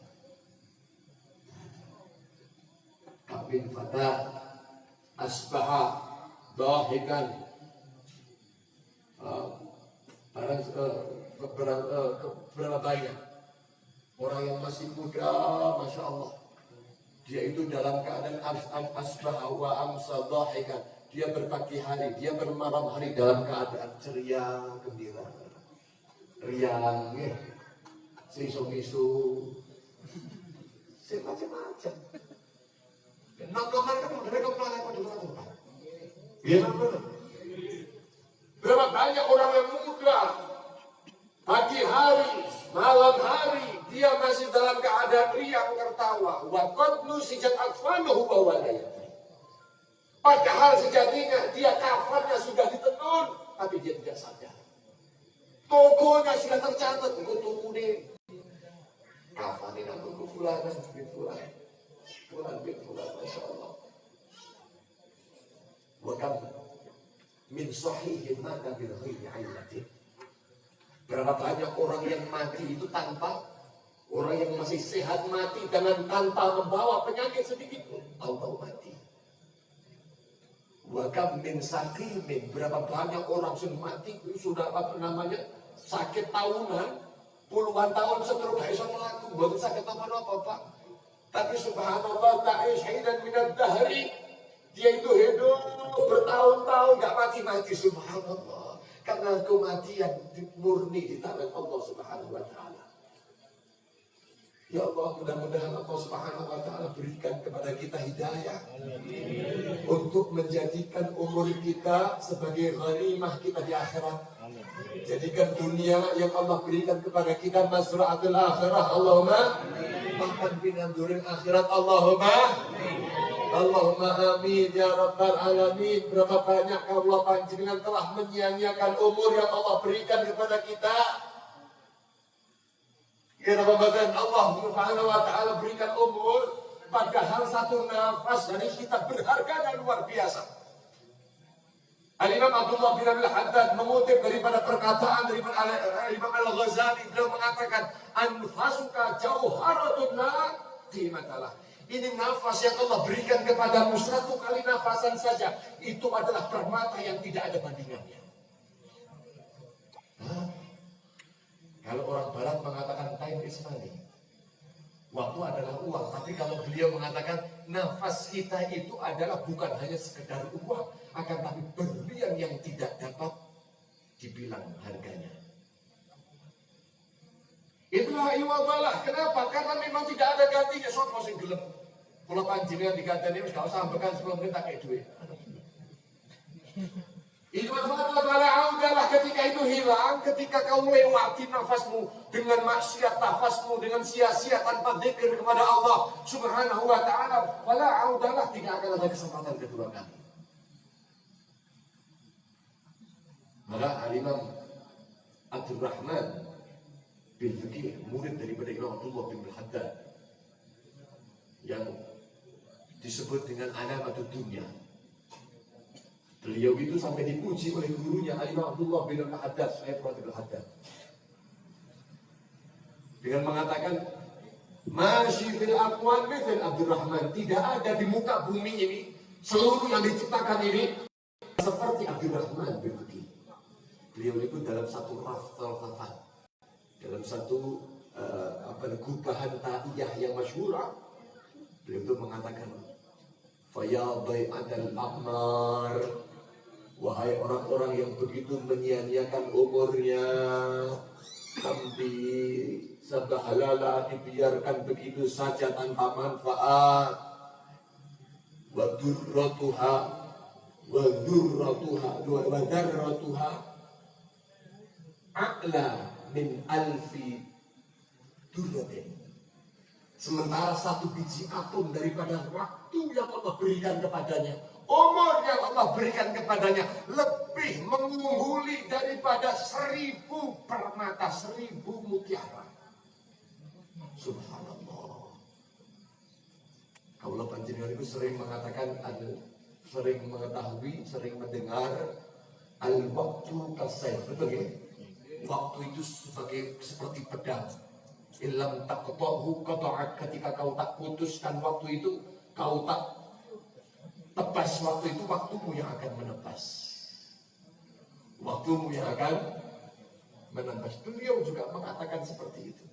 [SPEAKER 1] Kabin fata asbaha dahikan, berapa banyak orang yang masih muda, Masya Allah, dia itu dalam keadaan asbaha wa amsa dahikan. Dia berpagi hari, dia bermalam hari dalam keadaan ceria, gembira, riang, sisu-misu, macam-macam. Nongkoman kamu dari kemana kamu di mana? Berapa banyak orang yang muda, pagi hari, malam hari, dia masih dalam keadaan riang, tertawa. Wa qad nusijat atfanuhu wa walayat. Padahal sejatinya dia kafarnya sudah ditenun, tapi dia tidak sadar. Tokonya sudah tercatat, engkau tunggu deh. Kafarin aku fulan bin fulan, fulan bin fulan, Masya Allah. Wa kam min sahihin mata bil ghairi illatin. Berapa banyak orang yang mati itu tanpa, orang yang masih sehat mati dengan tanpa membawa penyakit sedikit pun, tahu-tahu mati. Wa kam min saqimin, berapa banyak orang sudah mati sudah sakit tahunan, puluhan tahun stroke, gak bisa melaku, baru sakit apa-apa Pak. Tapi subhanallah, ta'ish hidan minad dahri, dia itu hidup bertahun-tahun gak mati-mati, subhanallah. Karena kematian murni di tangan Allah Subhanahu wa taala. Ya Allah, mudah-mudahan Allah Subhanahu wa taala berikan kepada kita hidayah untuk menjadikan umur kita sebagai ghanimah kita di akhirat. Jadikan dunia yang Allah berikan kepada kita mazra'atul akhirah. Allahumma makan binandurin akhirat. Allahumma amin ya rabbal alamin. Berapa banyak Allah panjenengan telah menyia-nyiakan umur yang Allah berikan kepada kita. Ya Rabbana, Allah Subhanahu wa taala berikan umur, padahal satu nafas dari kita berharga dan luar biasa. Al-Imam Abdullah bin Al-Haddad mengutip daripada perkataan daripada Imam Al-Ghazali, beliau mengatakan, anfasuka jauharatun la qimatalah. Ini nafas yang Allah berikan kepadamu, satu kali nafasan saja, itu adalah permata yang tidak ada bandingannya. Kalau orang barat mengatakan time is money, waktu adalah uang. Tapi kalau beliau mengatakan nafas kita itu adalah bukan hanya sekedar uang, akan tapi berlian yang tidak dapat dibilang harganya. Itulah iwadalah. Kenapa? Karena memang tidak ada gantinya. Sopo sing gelem Kalau panjenengan dikatakan ini gak usah bekan 10 menit tak kayak duit. Itu adalah ketika itu hilang, ketika kau melewati nafasmu dengan maksiat, nafasmu dengan sia-sia tanpa dzikir kepada Allah Subhanahu wa taala, wala audalah, tidak akan ada kesempatan kedua kali. Maka Al-Imam Abdurrahman bin Fakih, murid daripada Imam Abdullah bin Haddad, yang disebut dengan alamatud dunya. Beliau itu sampai dipuji oleh gurunya Al-Imam Abdullah bin Haddad, Syekh bin Haddad, dengan mengatakan, "Masyi fil aqwan mithl Abdurrahman." Tidak ada di muka bumi ini, seluruh yang diciptakan ini, seperti Abdurrahman bin Fakih. Beliau itu dalam satu rafal, dalam satu gubahan ta'iyah yang masyhur, beliau itu mengatakan, "Faya bai'atal a'mar." Wahai orang-orang yang begitu menyia-nyiakan umurnya, tapi sebahalala dibiarkan begitu saja tanpa manfaat. Wa durratuha a'la min alfi durratin. Sementara satu biji atom daripada waktu yang Allah berikan kepadanya, umur yang Allah berikan kepadanya, lebih mengungguli daripada 1000 permata, 1000 mutiara. Subhanallah. Kaulah panjenengan itu sering mengatakan, sering mengetahui, sering mendengar, al-waktu kasayf. Betul ya? Waktu itu seperti pedang. Ilam taqta'hu qata'ak, ketika kau tak putuskan waktu itu, kau tak tebas waktu itu, waktumu yang akan menebas. Waktumu yang akan menebas. Beliau juga mengatakan seperti itu.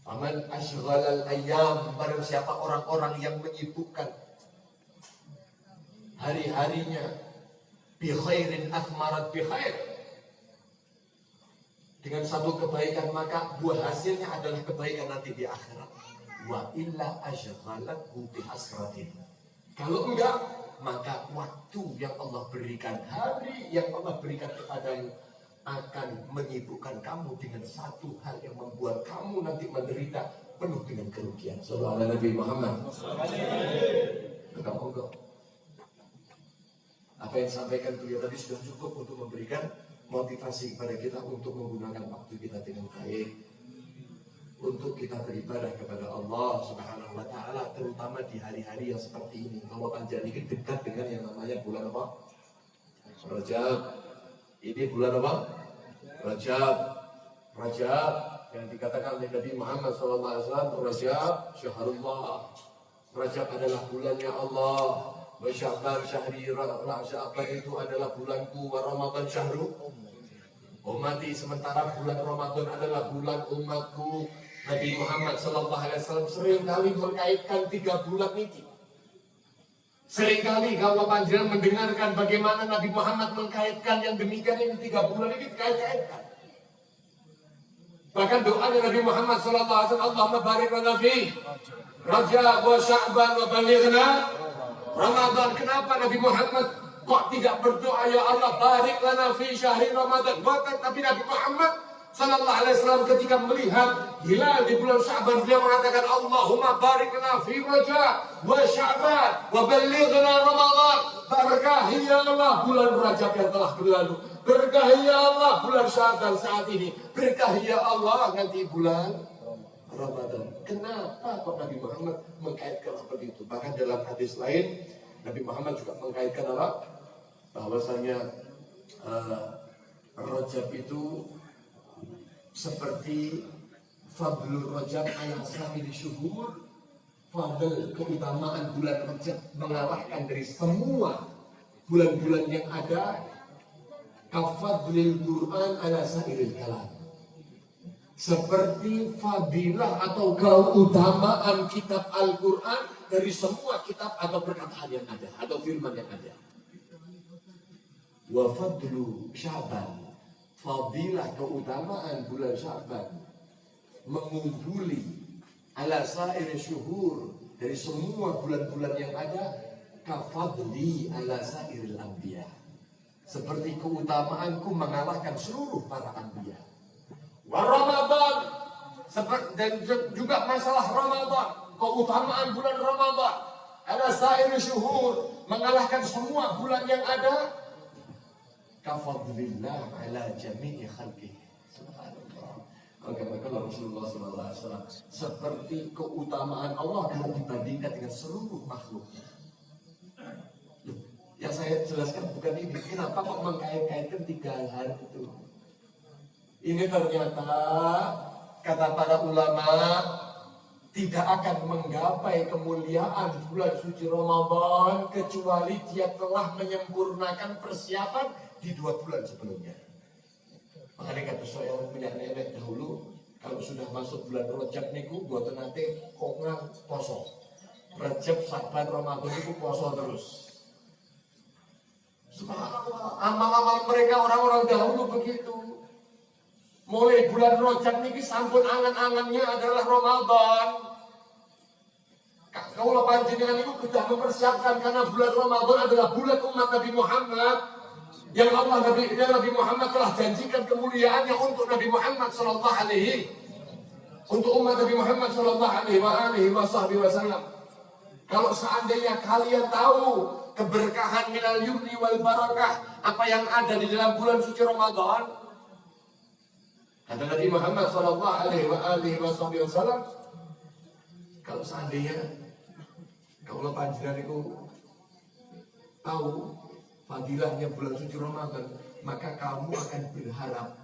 [SPEAKER 1] Aman ashghalal ayyam, barang siapa orang-orang yang menyibukkan hari-harinya bi khairin athmarat bi khair, dengan satu kebaikan, maka buah hasilnya adalah kebaikan nanti di akhirat. Wa illa ashghalathu bi hasratin. Kalau enggak, maka waktu yang Allah berikan, hari yang Allah berikan kepadamu akan menyibukkan kamu dengan satu hal yang membuat kamu nanti menderita penuh dengan kerugian. Sallallahu alaihi Nabi Muhammad. Enggak. Apa yang disampaikan beliau tadi sudah cukup untuk memberikan motivasi kepada kita untuk menggunakan waktu kita dengan baik, untuk kita beribadah kepada Allah Subhanahu wa taala, terutama di hari-hari yang seperti ini. Kalau panjang ini dekat dengan yang namanya bulan apa? Rajab. Ini bulan apa? Rajab yang dikatakan oleh Nabi Muhammad SAW, Rajab syahrullah. Rajab adalah bulannya Allah. Wa Sya'ban syahri, Sya'ban itu adalah bulanku, wa Ramadan syahru ummati, sementara bulan Ramadan adalah bulan umatku. Nabi Muhammad SAW sering kali mengkaitkan 3 bulan ini. Seringkali kalau panjenengan mendengarkan bagaimana Nabi Muhammad mengkaitkan yang demikian ini, 3 bulan ini dikait-kaitkan. Bahkan doanya Nabi Muhammad SAW, Allahumma barik lana fi Rajab wa Sya'ban wa balighna Ramadan. Kenapa Nabi Muhammad kok tidak berdoa, ya Allah barik lana fi syahri Ramadan? Tapi Nabi Muhammad sallallahu alaihi wasallam ketika melihat hilal di bulan Sya'ban, beliau mengatakan, Allahumma barik lana fi Rajab wa Sya'ban wa balighna Ramadan. Berkahi ya Allah bulan Rajab yang telah berlalu, berkahi ya Allah bulan Sya'ban saat ini, berkahi ya Allah nanti bulan Ramadan. Kenapa kok Nabi Muhammad mengkaitkan seperti itu? Bahkan dalam hadis lain Nabi Muhammad juga mengkaitkan apa? Bahwasanya Rajab itu seperti fadlul Rajab ala sa'iri syuhur, fadl keutamaan bulan Rajab mengalahkan dari semua bulan-bulan yang ada, kafadlil Quran ala sa'iril kalam, seperti fadilah atau keutamaan kitab Al-Quran dari semua kitab atau perkataan yang ada atau firman yang ada. Wa fadlu Sya'ban, fadilah keutamaan bulan Sya'ban mengungguli ala sa'ir syuhur, dari semua bulan-bulan yang ada, kafadli ala sa'iril anbiya, seperti keutamaanku mengalahkan seluruh para anbiya. Wa Ramadan, dan juga masalah Ramadan, keutamaan bulan Ramadan ala sa'ir syuhur, mengalahkan semua bulan yang ada, kafadlillah ala jami'i khalqih. Subhanallah. Maka Rasulullah SAW, seperti keutamaan Allah kalau dibandingkan dengan seluruh makhluknya. Yang saya jelaskan bukan ini. Kenapa kok mengkait-kaitkan 3 hal itu? Ini ternyata kata para ulama tidak akan menggapai kemuliaan bulan suci Ramadan kecuali dia telah menyempurnakan persiapan di 2 bulan sebelumnya. Makanya kata saya punya nenek dahulu, kalau sudah masuk bulan Rajab niku buat nanti kongang poso. Rajab, Sa'ban, Ramadan itu poso terus. Subhanallah, amal-amal mereka orang-orang dahulu begitu. Mulai bulan Rajab niki sampun angan-angannya adalah Ramadan. Kalau panjenengan itu sudah mempersiapkan, karena bulan Ramadan adalah bulan umat Nabi Muhammad, yang Nabi Muhammad telah janjikan kemuliaannya untuk Nabi Muhammad sallallahu alaihi, untuk umat Nabi Muhammad sallallahu alaihi wasallam. Kalau seandainya kalian tahu keberkahan minal yumni wal barakah, apa yang ada di dalam bulan suci Ramadan, kata Nabi Muhammad sallallahu alaihi wasallam, kalau seandainya kalau panjenengan itu tahu fadilahnya bulan suci Ramadan, maka kamu akan berharap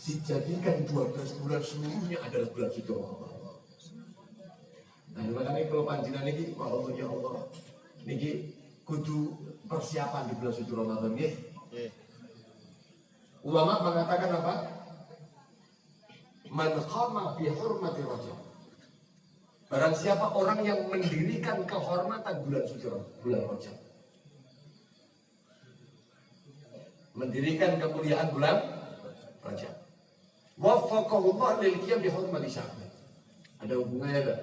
[SPEAKER 1] dijadikan 12 bulan seluruhnya adalah bulan suci Ramadan. Nah, makanya kalau panjenengan ini, Allah ya Allah, niki kudu persiapan di bulan suci Ramadan nggih. Ulama mengatakan apa? Man qama bi hurmati Rajab. Barang siapa orang yang mendirikan kehormatan bulan suci bulan Rajab, mendirikan kemuliaan bulan Rajab, waffaqahullah lil qiyam bi hurmati Sya'ban. Ada hubungannya enggak?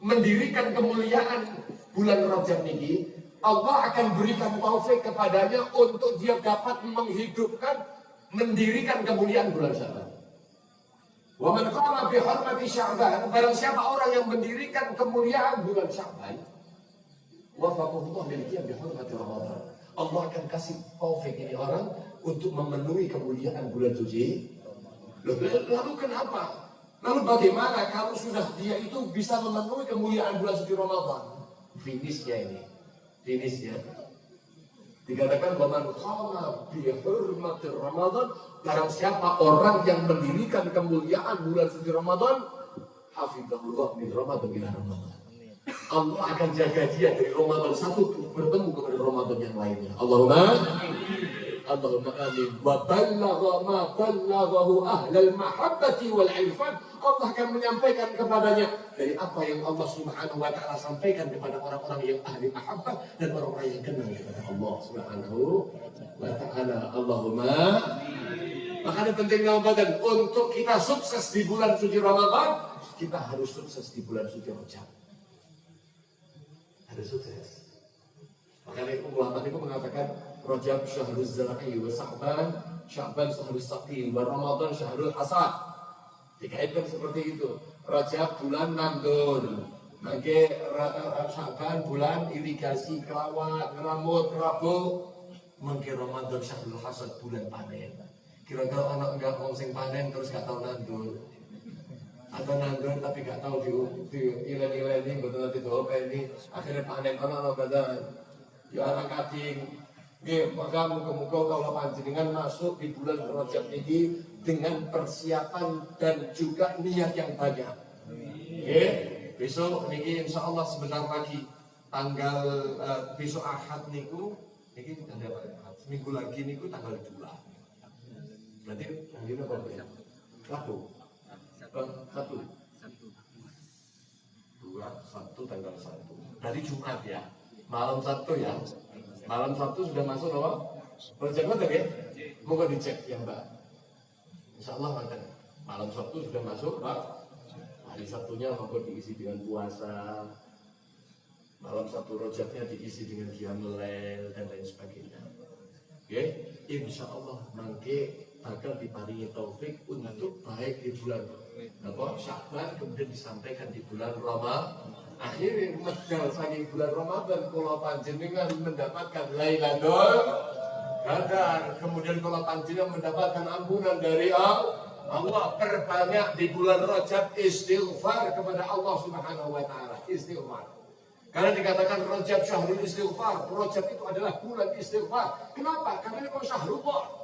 [SPEAKER 1] Mendirikan kemuliaan bulan Rajab niki, Allah akan berikan taufik kepadanya untuk dia dapat menghidupkan, mendirikan kemuliaan bulan Sya'ban. Wa man qama bi hurmati Sya'ban, barang siapa orang yang mendirikan kemuliaan bulan Sya'ban, waffaqahullah lil qiyam bi hurmati Ramadan. Allah akan kasih taufik ini orang untuk memenuhi kemuliaan bulan suci. Lalu kenapa? Lalu bagaimana kalau sudah dia itu bisa memenuhi kemuliaan bulan suci Ramadan? Finishnya ini. Finish ya. Dikatakan bahwa qama bi hurmati Ramadan, barang siapa orang yang mendirikan kemuliaan bulan suci Ramadan, hafizahullah min Ramadan ila Ramadan. Allah akan jaga dia dari Ramadan satu bertemu kepada Ramadan yang lainnya. Allahumma amin. Wa ballagha ma ballaghahu ahlal mahabbati wal irfan. Allah akan menyampaikan kepadanya dari apa yang Allah Subhanahu wa taala sampaikan kepada orang-orang yang ahli mahabbah dan orang-orang yang kenal kepada Allah Subhanahu wa taala. Allahumma. Makanya pentingnya Ramadan, untuk kita sukses di bulan suci Ramadan, kita harus sukses di bulan suci Rajab. Harus sukses. Makanya ulama itu mengatakan Rajab syahrul zar'i wa Sya'ban syahrul saqi wa Ramadan syahrul hasad. Dikaitkan seperti itu. Rajab bulan nandur, maka Sya'ban bulan irigasi, kelawat, ngeramut, rabu, maka Ramadan syahrul hasad bulan panen. Kira-kira anak enggak mau sing panen terus gak tahu nandur, atau nandur tapi gak tahu di nilai-nilai ini betul nanti doa ini akhirnya panen anak badan ya anak kading. Maka muka-muka kalau panjenengan masuk di bulan Rajab ini dengan persiapan dan juga niat yang banyak. Besok niki insya Allah sebentar lagi tanggal besok Ahad niku niki ada seminggu lagi niku tanggal 2. Berarti hari ini apa ya? Rabu. 1. 2, 1 tanggal 1. Dari Jumat ya. Malam Sabtu ya. Malam Sabtu sudah masuk loh. Rajab ya? Moga dicek ya Mbak. Insya Allah akan. Malam Sabtu sudah masuk, Pak. Hari Sabtunya monggo diisi dengan puasa. Malam Sabtu Rojabnya diisi dengan qiyamul lail dan lain sebagainya. Oke, insya Allah mangke bakal diparingi taufik untuk baik di bulan Sya'ban kemudian disampaikan di bulan Ramadan. Akhirnya medal saking bulan Ramadan kalau panjenengan mendapatkan Lailatul Qadar, kemudian kalau panjenengan mendapatkan ampunan dari Allah, perbanyak di bulan Rajab istighfar kepada Allah Subhanahu wa taala, istighfar. Karena dikatakan Rajab syahrul istighfar, Rajab itu adalah bulan istighfar. Kenapa? Karena itu syahrullah.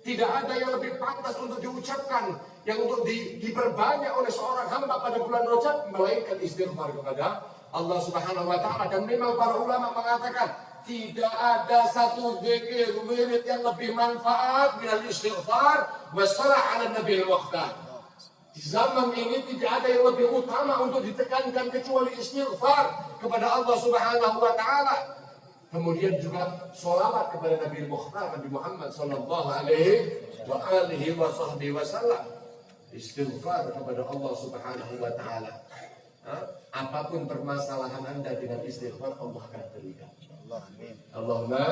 [SPEAKER 1] Tidak ada yang lebih pantas untuk diucapkan, yang untuk diperbanyak oleh seorang hamba pada bulan Rajab melainkan istighfar kepada Allah Subhanahu wa taala. Dan memang para ulama mengatakan tidak ada satu zikir wirid yang lebih manfaat minal istighfar wassalah ala nabi al-waqtan. Di zaman ini tidak ada yang lebih utama untuk ditekankan kecuali istighfar kepada Allah Subhanahu wa taala. Kemudian juga sholawat kepada Nabi Muhammad, Nabi Muhammad sallallahu alaihi wasallam. Istighfar kepada Allah Subhanahu wa taala. Apapun permasalahan Anda dengan istighfar, Allah akan berikan. Allahumma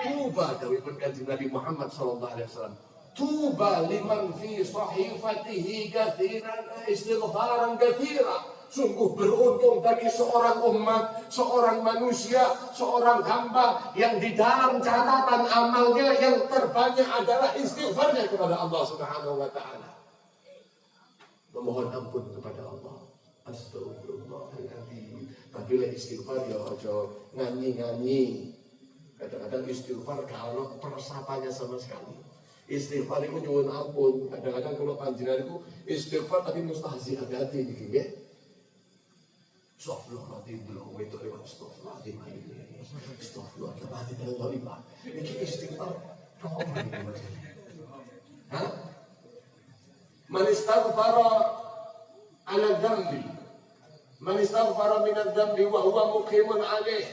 [SPEAKER 1] tuba dari kanjeng Nabi Muhammad sallallahu alaihi wasallam. Tuba liman fi sahifatihi katsiran istighfaran katsira. Sungguh beruntung bagi seorang umat, seorang manusia, seorang hamba yang di dalam catatan amalnya yang terbanyak adalah istighfarnya kepada Allah Subhanahu wa taala. Memohon ampun kepada Allah. Astagfirullahaladzim. Tapi istighfar ya ojo nganyi-nganyi. Kadang-kadang istighfar kalau persapanya sama sekali. Istighfar itu nyuwun ampun. Kadang-kadang kalau panjenengan itu istighfar tapi mustahzi, hati-hati gitu ya. Astagfirullahaladzim, belum itu lewat astagfirullahaladzim. Astagfirullahaladzim. Ini istighfar. Man istaghfara ala dhambi, man istaghfara min ad-dhambi wa huwa muqimun alaih.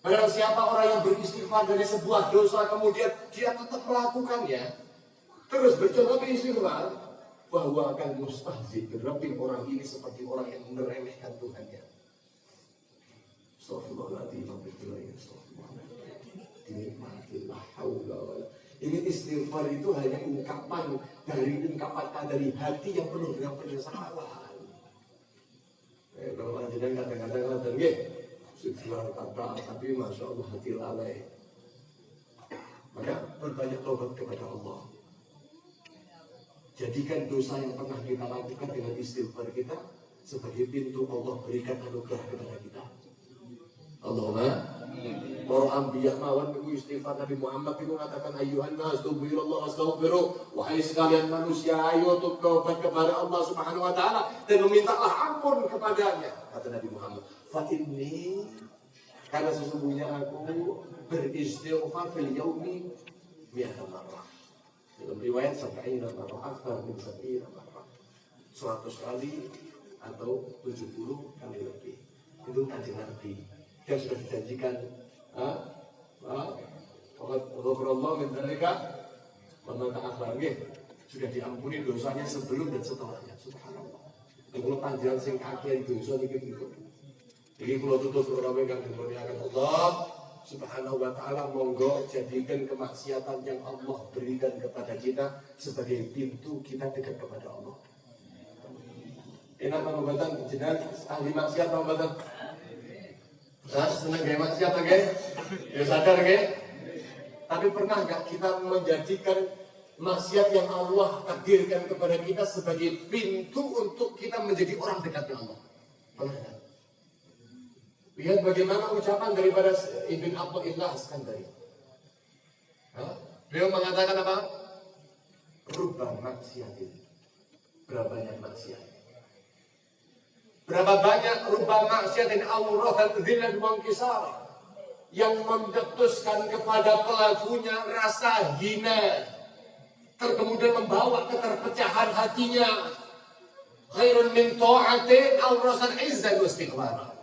[SPEAKER 1] Barang siapa orang yang beristighfar dari sebuah dosa kemudian dia tetap melakukannya, terus bercoba beristighfar, bahwa akan mustahzi, berarti orang ini seperti orang yang meremehkan Tuhannya. Astagfirullahaladzim, ini istighfar itu hanya ungkapan dari hati yang penuh dengan penyesalan. Kalau panjenengan kadang-kadang istighfar kata, tapi masya Allah hati lalai. Maka berbanyak taubat kepada Allah. Jadikan dosa yang pernah kita lakukan dengan istighfar kita sebagai pintu Allah berikan anugerah kepada kita. Allahumma para anbiya mawon niku istighfar Nabi Muhammad itu mengatakan ayyuhan nas tubuhillah astaghfiru, wahai sekalian manusia ayo tobat kepada Allah Subhanahu wa taala dan memintalah ampun kepadanya, kata Nabi Muhammad. Fa inni, karena sesungguhnya aku beristighfar fil yaumi 100 marrah. Dalam riwayat sampai marrah akbar min 100 marrah. 100 kali atau 70 kali lebih. Itu kanjeng Nabi yang sudah dijanjikan Allah min dzalika wa man ta'akhkhara, sudah diampuni dosanya sebelum dan setelahnya. Subhanallah. Kalau panjenengan sing kakek dosa niki niku. Jadi kalau tutup orang yang dimuliakan Allah Subhanahu wa ta'ala, monggo jadikan kemaksiatan yang Allah berikan kepada kita sebagai pintu kita dekat kepada Allah. Enak pengobatan jenengan ahli maksiat pengobatan. Senang gaya maksiat oke? Ya sadar oke? Tapi pernah nggak kita menjadikan maksiat yang Allah takdirkan kepada kita sebagai pintu untuk kita menjadi orang dekatnya Allah? Pernah nggak? Lihat bagaimana ucapan daripada Ibn Athaillah Iskandari. Beliau mengatakan apa? Rubah maksiatin. Berapa banyak maksiat? Berapa banyak rubah maksiatin awrathat dzillan wa inkisar, yang mencetuskan kepada pelakunya rasa hina, kemudian membawa keterpecahan hatinya. Khairun min ta'atin awrathat izzan wa istiqlal.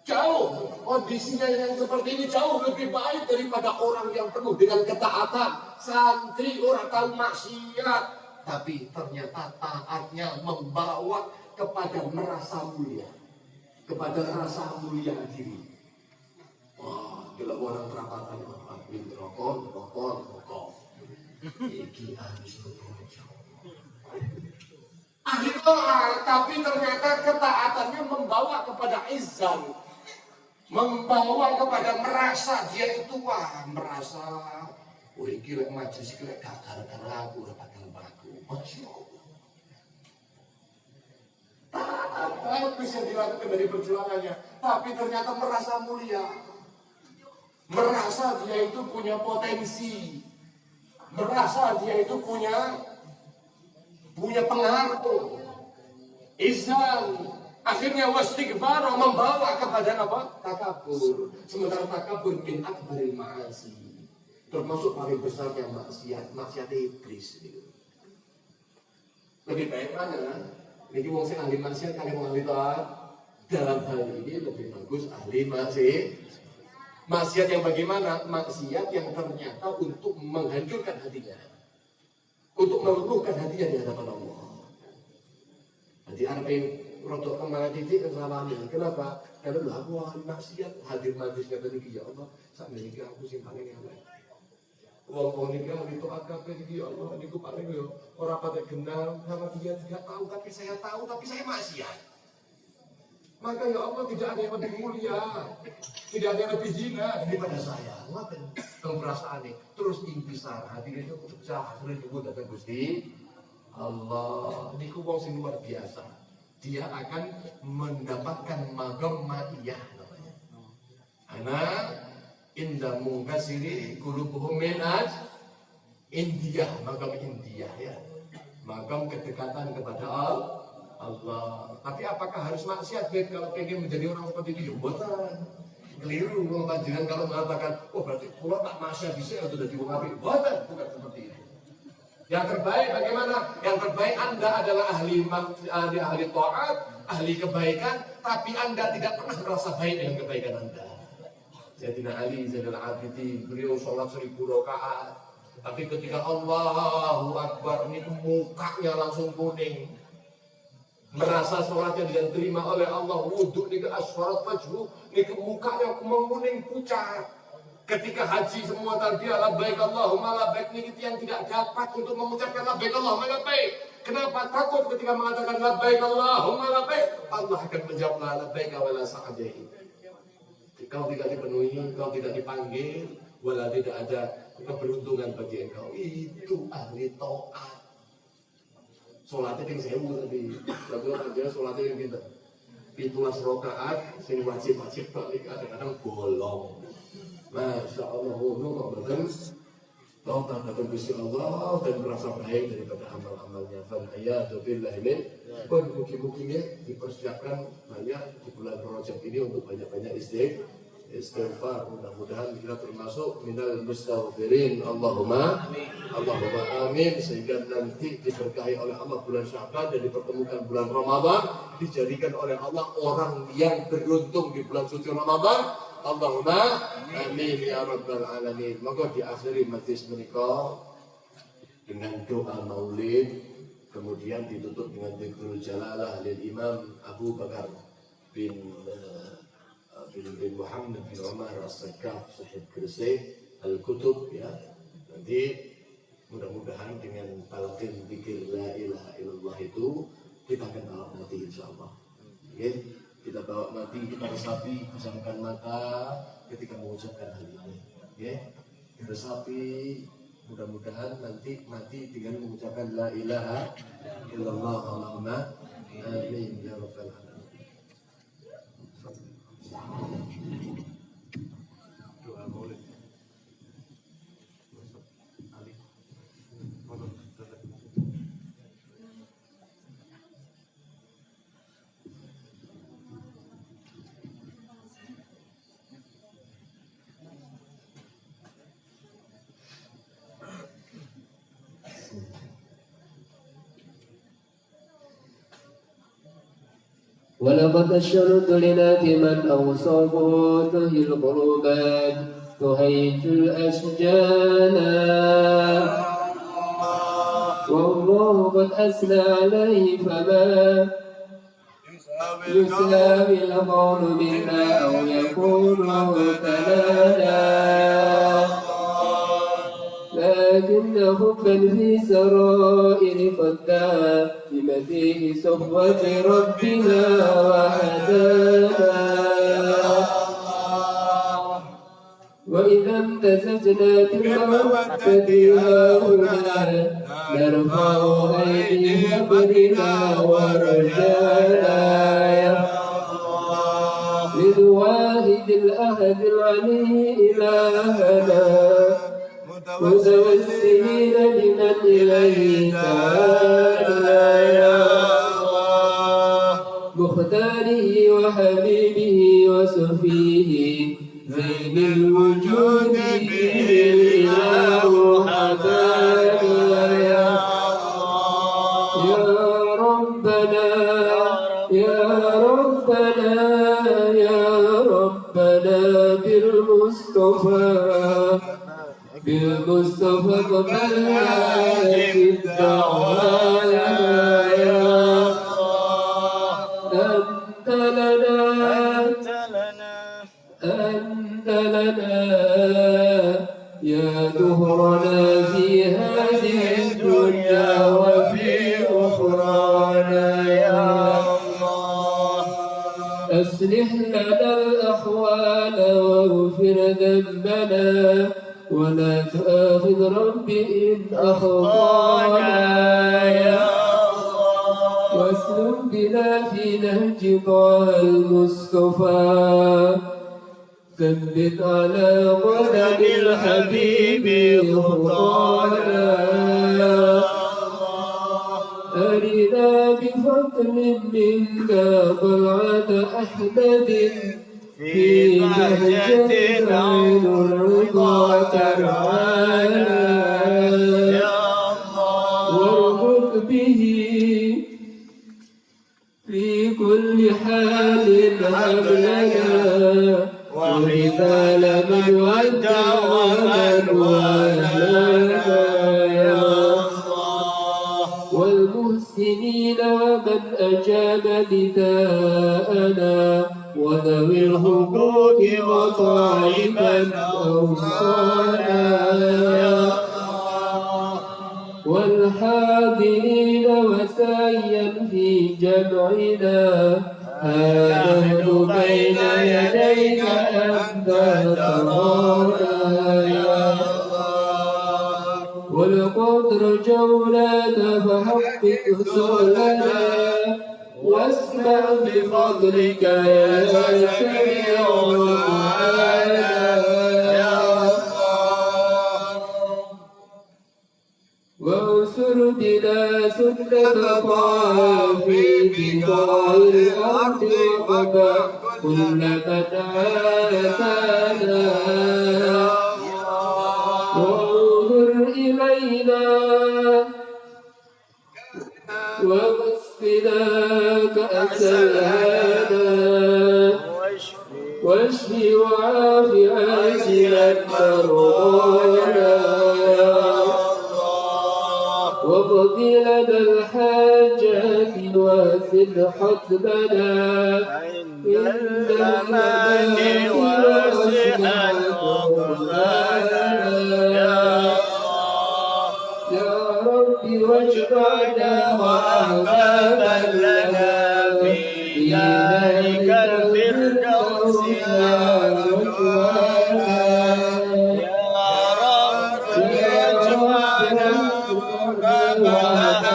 [SPEAKER 1] Jauh kondisinya yang seperti ini jauh lebih baik daripada orang yang penuh dengan ketaatan. Santri orang tahu maksiat, tapi ternyata taatnya membawa kepada merasa mulia, kepada rasa mulia diri. Wah, bila orang perapatan bin rokok. Iki harus bekerja. Ahli taat, tapi ternyata ketaatannya membawa kepada izan, membawa kepada merasa dia itu merasa iki lek majelis iki lek gara-gara aku ora bakal baku. Masya Allah. Taat bisa dilakukan dari perjuangannya, tapi ternyata merasa mulia. Merasa dia itu punya potensi. Merasa dia itu punya pengaruh. Izan. Akhirnya wastighfar membawa kepada apa? Takabur. Sementara takabur min akbaril ma'asi. Termasuk paling besarnya maksiat iblis. Lebih baik mana? Ini wong sing ahli maksiat kali wong ahli taat. Dalam hal ini lebih bagus ahli maksiat yang bagaimana? Maksiat yang ternyata untuk menghancurkan hatinya. Untuk meluluhkan hatinya di hadapan Allah. Nanti rotok kemana titik kesalahannya. Kenapa? Karena aku ahli maksiat, hadir majlis kata niki ya Allah, sampai niki aku sing paling elek. Wong niki ahli taat kabeh niki ya Allah, niku paling yo ora patek kenal sama dia tidak tahu, tapi saya tahu, tapi saya maksiat. Maka ya Allah tidak ada yang lebih mulia, tidak ada yang lebih hina daripada saya. Ngoten perasaan ini terus intisar hati itu pecah, terus nyebut datang Gusti Allah. Niku wong sing luar biasa. Dia akan mendapatkan magam ma'iyah namanya. Ana inda mungkasiri qulubuhum min indiyah, magam indiyah ya. Magam kedekatan kepada Allah. Tapi apakah harus maksiat kalau pengen menjadi orang seperti itu? Ya bukan. Keliru wong panjenengan kalau mengatakan, oh berarti kula tak maksiat bisa untuk jadi wong apik. Bukan seperti itu. Yang terbaik bagaimana? Yang terbaik Anda adalah ahli taat, ahli kebaikan, tapi Anda tidak pernah merasa baik dengan kebaikan Anda. Sayyidina Ali Zainal Abidin, beliau sholat 1000 rakaat, tapi ketika Allahu Akbar ini mukanya langsung kuning. Merasa sholatnya diterima oleh Allah, wudhu ini ke asfarat majhu, ini ke mukanya menguning pucat. Ketika haji semua tarbiyah labbaik Allahumma labbaik, ini yang tidak dapat untuk mengucapkan labbaik Allahumma labbaik. Kenapa? Takut ketika mengatakan labbaik Allahumma labbaik, Allah akan menjawab labbaik wa la sa'adai. Kau tidak dipenuhi, kau tidak dipanggil, wala tidak ada keberuntungan bagi engkau. Itu ahli taat. Sholatnya yang sewu tadi, lalu aja sholatnya yang kita 17 rakaat, sing wajib balik kadang-kadang bolong. Masya Allah, kok betul. Kau takkan Gusti Allah dan merasa baik daripada amal-amalnya. Fal'ayatu billahi min. Pun mungkin-mungkinnya dipersiapkan banyak di bulan Rajab ini untuk banyak-banyak istighfar. Mudah-mudahan kita termasuk minal mustaghfirin. Allahumma amin. Sehingga nanti diberkahi oleh Allah bulan Sya'ban dan dipertemukan bulan Ramadan, dijadikan oleh Allah orang yang beruntung di bulan suci Ramadan. Allahumma amin ya rabbal alamin. Maka diakhiri majlis menika dengan doa maulid, kemudian ditutup dengan dzikrul jalalah lil Imam Abu Bakar bin Muhammad bin Umar As-Sakaf Sahib Gresik Al-Kutub ya. Nanti mudah-mudahan dengan talqin dzikir la ilaha illallah itu kita akan bawa mati insyaallah. Okay? Kita bawa mati, kita resapi, pasangkan mata ketika mengucapkan hal ini. Ya, resapi, mudah-mudahan nanti mati dengan mengucapkan la ilaha illallah. Allahumma amin ya rabbal alamin. Doa maulid.
[SPEAKER 2] ولقد أشرت لنادما أوصافه تهي القربان تهيج الأشجان والله قد أثنى عليه فما يساوي القول منا أو يكون كلانا لكن حبا في سرائر قد دعا بمديه صحبة ربنا وهدانا وإذا امتزجنا بالمودة هاهنا نرفع أيدي حبرنا ورجانا للواحد الأحد العلي إلهنا متوسلين بمن إليه تعالى يا الله مختاره وحبيبه وصفيه زين الوجود به الإله حبانا يا الله يا ربنا يا ربنا يا ربنا بالمصطفى قبل هذه الدعوانا يا أنت لنا يا دهرنا في هذه الدنيا وفي أخرانا يا الله أصلح لنا الأحوال واغفر ذنبنا ولا تؤاخذ ربي إن أخطأنا يا الله واسلك بنا في نهج طه المصطفى ثبت على قدم الحبيب خطانا يا الله أرنا بفضل منك طلعة أحمد في بهجة عين الرضا ترعانا يا الله واربط به في كل حال حبلنا ومثال من ودع ومن والانا يا الله والمحسنين ومن أجاب نداءنا وذوي الحقوق وطالبا أوصانا يا الله والحاضرين وسعيا في جمعنا هانه بين يديك أنت ترانا يا الله والقدر جولاك فحقق سؤلنا واسمع بفضلك يا سميع دعانا يا الله وانصر بنا سنة طه في بقاع الأرض وقضى كل من عاتانا وانظر إلينا واسقنا كأس الهنا واشفي وعاف عاجلا مرضانا واقض لنا الحاجات واسد حسبنا عند الممات واسعد يا رب واجعلنا وأحبابا لنا في دارك الفردوس يا رجوانا يا رب واجعلنا وأحبابا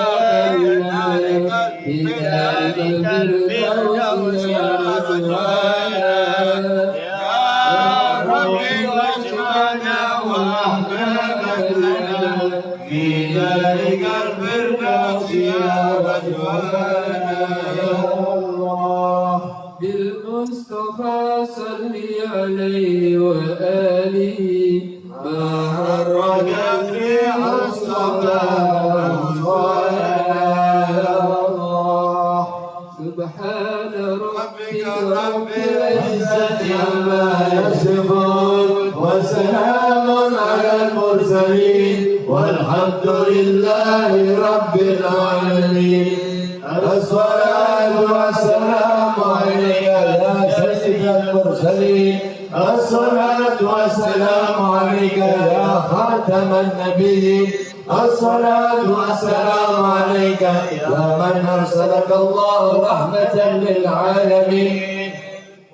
[SPEAKER 2] لنا في دارك الفردوس يا رجوانا يا رب واجعلنا وأحبابا لنا في ذلك الفردوس يا رجوانا يا الله بالمصطفى صل عليه وآله ما هرجت ريح الصبا يا الله سبحان ربك
[SPEAKER 1] رب العزة عما يصفون وسلام على المرسلين والحمد لله رب العالمين. الصلاة والسلام عليك يا سيد المرسلين. الصلاة والسلام عليك يا خاتم النبيين. الصلاة والسلام عليك يا من أرسلك الله رحمة للعالمين.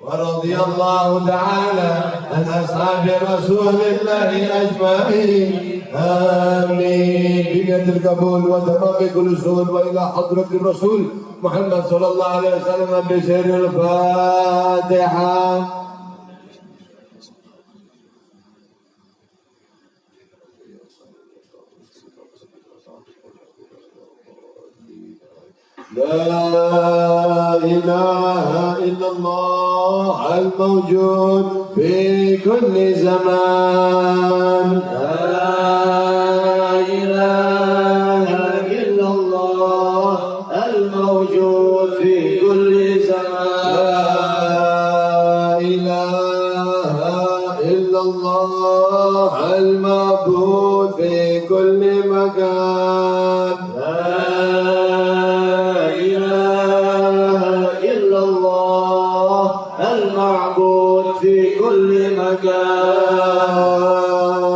[SPEAKER 1] ورضي الله تعالى عن أصحاب رسول الله أجمعين. آمين. بنية القبول وتمام كل سؤال وإلى حضرة الرسول محمد صلى الله عليه وسلم بسر الفاتحة. لا إله إلا الله الموجود في كل زمان. لا إله إلا الله الموجود في كل زمان. لا إله إلا الله المعبود في كل مكان. المعبود في كل مكان.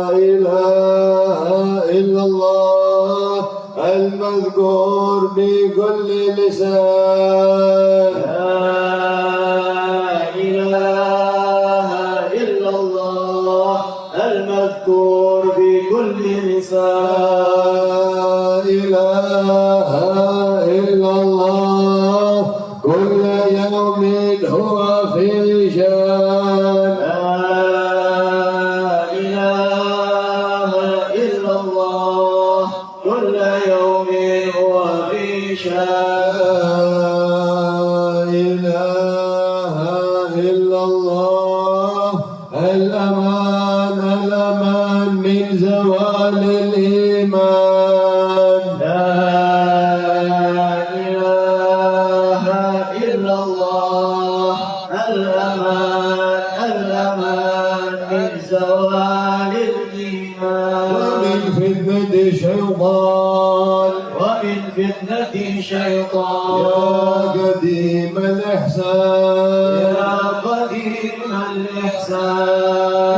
[SPEAKER 1] لا إله إلا الله المذكور بكل لسان. لا إله إلا الله المذكور بكل لسان. لا إله إلا الله كل يوم هو في شان. لا إله إلا الله كل يوم هو في شان. لا إله إلا الله الأمان الأمان من زوال الإيمان. لا إله إلا الله الأمان الأمان من زوال الإيمان. ومن فتنة الشيطان ومن فتنة الشيطان. يا قديم الإحسان يا قديم الإحسان.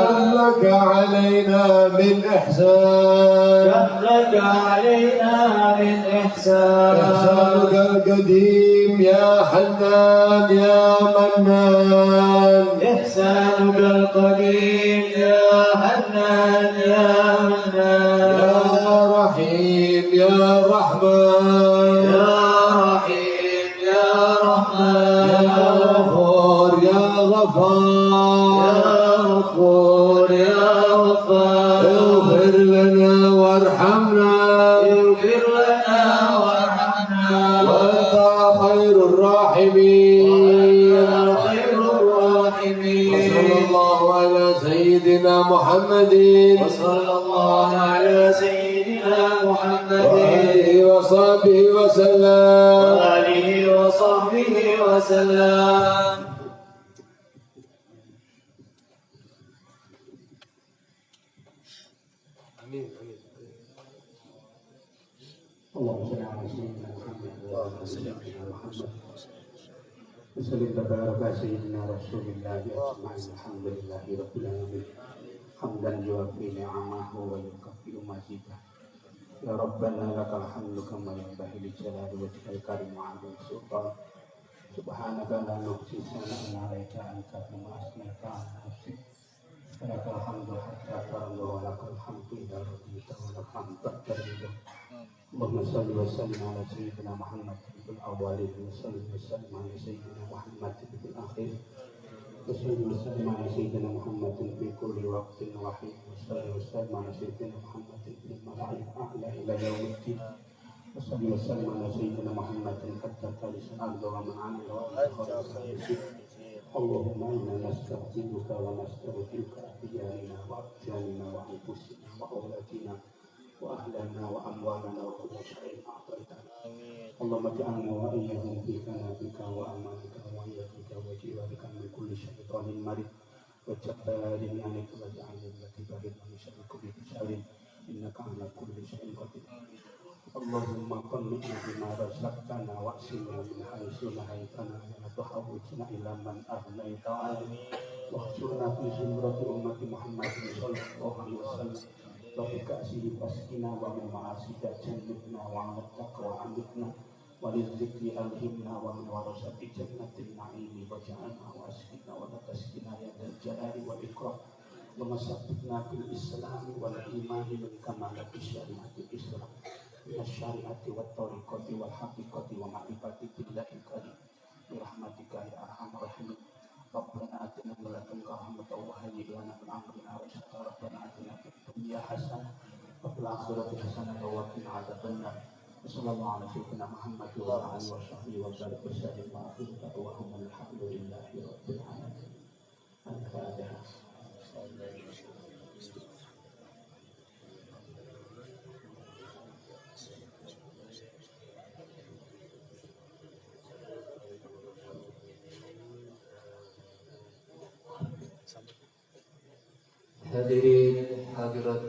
[SPEAKER 1] كم لك علينا من إحسان. كم لك علينا من إحسان. إحسانك القديم يا حنان يا منان. إحسانك القديم يا حنان يا منان. يا رحيم يا رحمن. يا رحيم يا رحمن. يا غفور يا غفار. يا غفور يا غفار. اغفر لنا وارحمنا. اغفر لنا وارحمنا. وانت خير الراحمين. خير الراحمين. وصلى الله على سيدنا محمد. وصلى الله على سيدنا محمد وآله وصحبه وسلم. وآله وصحبه وسلم.
[SPEAKER 4] اللهم صل على سيدنا محمد وعلى آل سيدنا محمد. وسلم تبارك سيدنا رسول الله أجمعين. الحمد لله رب العالمين حمدا يوفي نعمه ويكفي مزيده. يا ربنا لك الحمد كما ينبغي لجلال وجهك الكريم وعظيم سلطان. سبحانك لا نحصي ثناء عليك أنت كما أثنيت على نفسك. لك الحمد حتى ترضى ولك الحمد إذا رضيت ولك الحمد بعد الرضا. اللهم صل وسلم على سيدنا محمد في الأولين وصل وسلم على سيدنا محمد في الآخرين وصل وسلم على سيدنا محمد في كل وقت وحين وصل وسلم على سيدنا محمد في الملأ الأعلى إلى يوم الدين وصل وسلم على سيدنا محمد حتى ترث الأرض ومن عمل ومن اللهم إنا نستغفرك ونستغفرك بدياننا وأبداننا وأنفسنا وأولادنا وأهلنا وأموالنا وكل شيء أعطيتنا. اللهم اجعلنا وإياهم في كنفك
[SPEAKER 6] من كل شيطان مريض وجبار عنيد وجعل التي بارد من شر كل شر إنك على كل شيء قدير اللهم قنعنا بما رزقتنا واقسمنا من حيث نهيتنا ولا تحوجنا إلى من أغنيت عنه واحشرنا في زمرة أمة محمد صلى الله عليه وسلم وبكأسه فاسقنا ومن معاصيك جنبنا وعلى التقوى عمتنا وللذكر ألهمنا ومن ورثة جنة النعيم واجعلنا واسقنا ولا تسقنا يا ذا الجلال والإكرام ومسكتنا بالإسلام والإيمان من كمالة شريعة الإسلام من الشريعة والطريقة والحقيقة ومعرفة بالله الكريم برحمتك يا أرحم الراحمين ربنا آتنا من لدنك رحمة وهيئ لنا من أمرنا رشدا ربنا آتنا في الدنيا حسنة وفي الآخرة حسنة وقنا عذاب النار وصلى الله على سيدنا محمد وعلى آله وصحبه وبارك وسلم وآخر دعواهم الحمد لله رب العالمين. الفاتحة.
[SPEAKER 2] Hadirin hadirat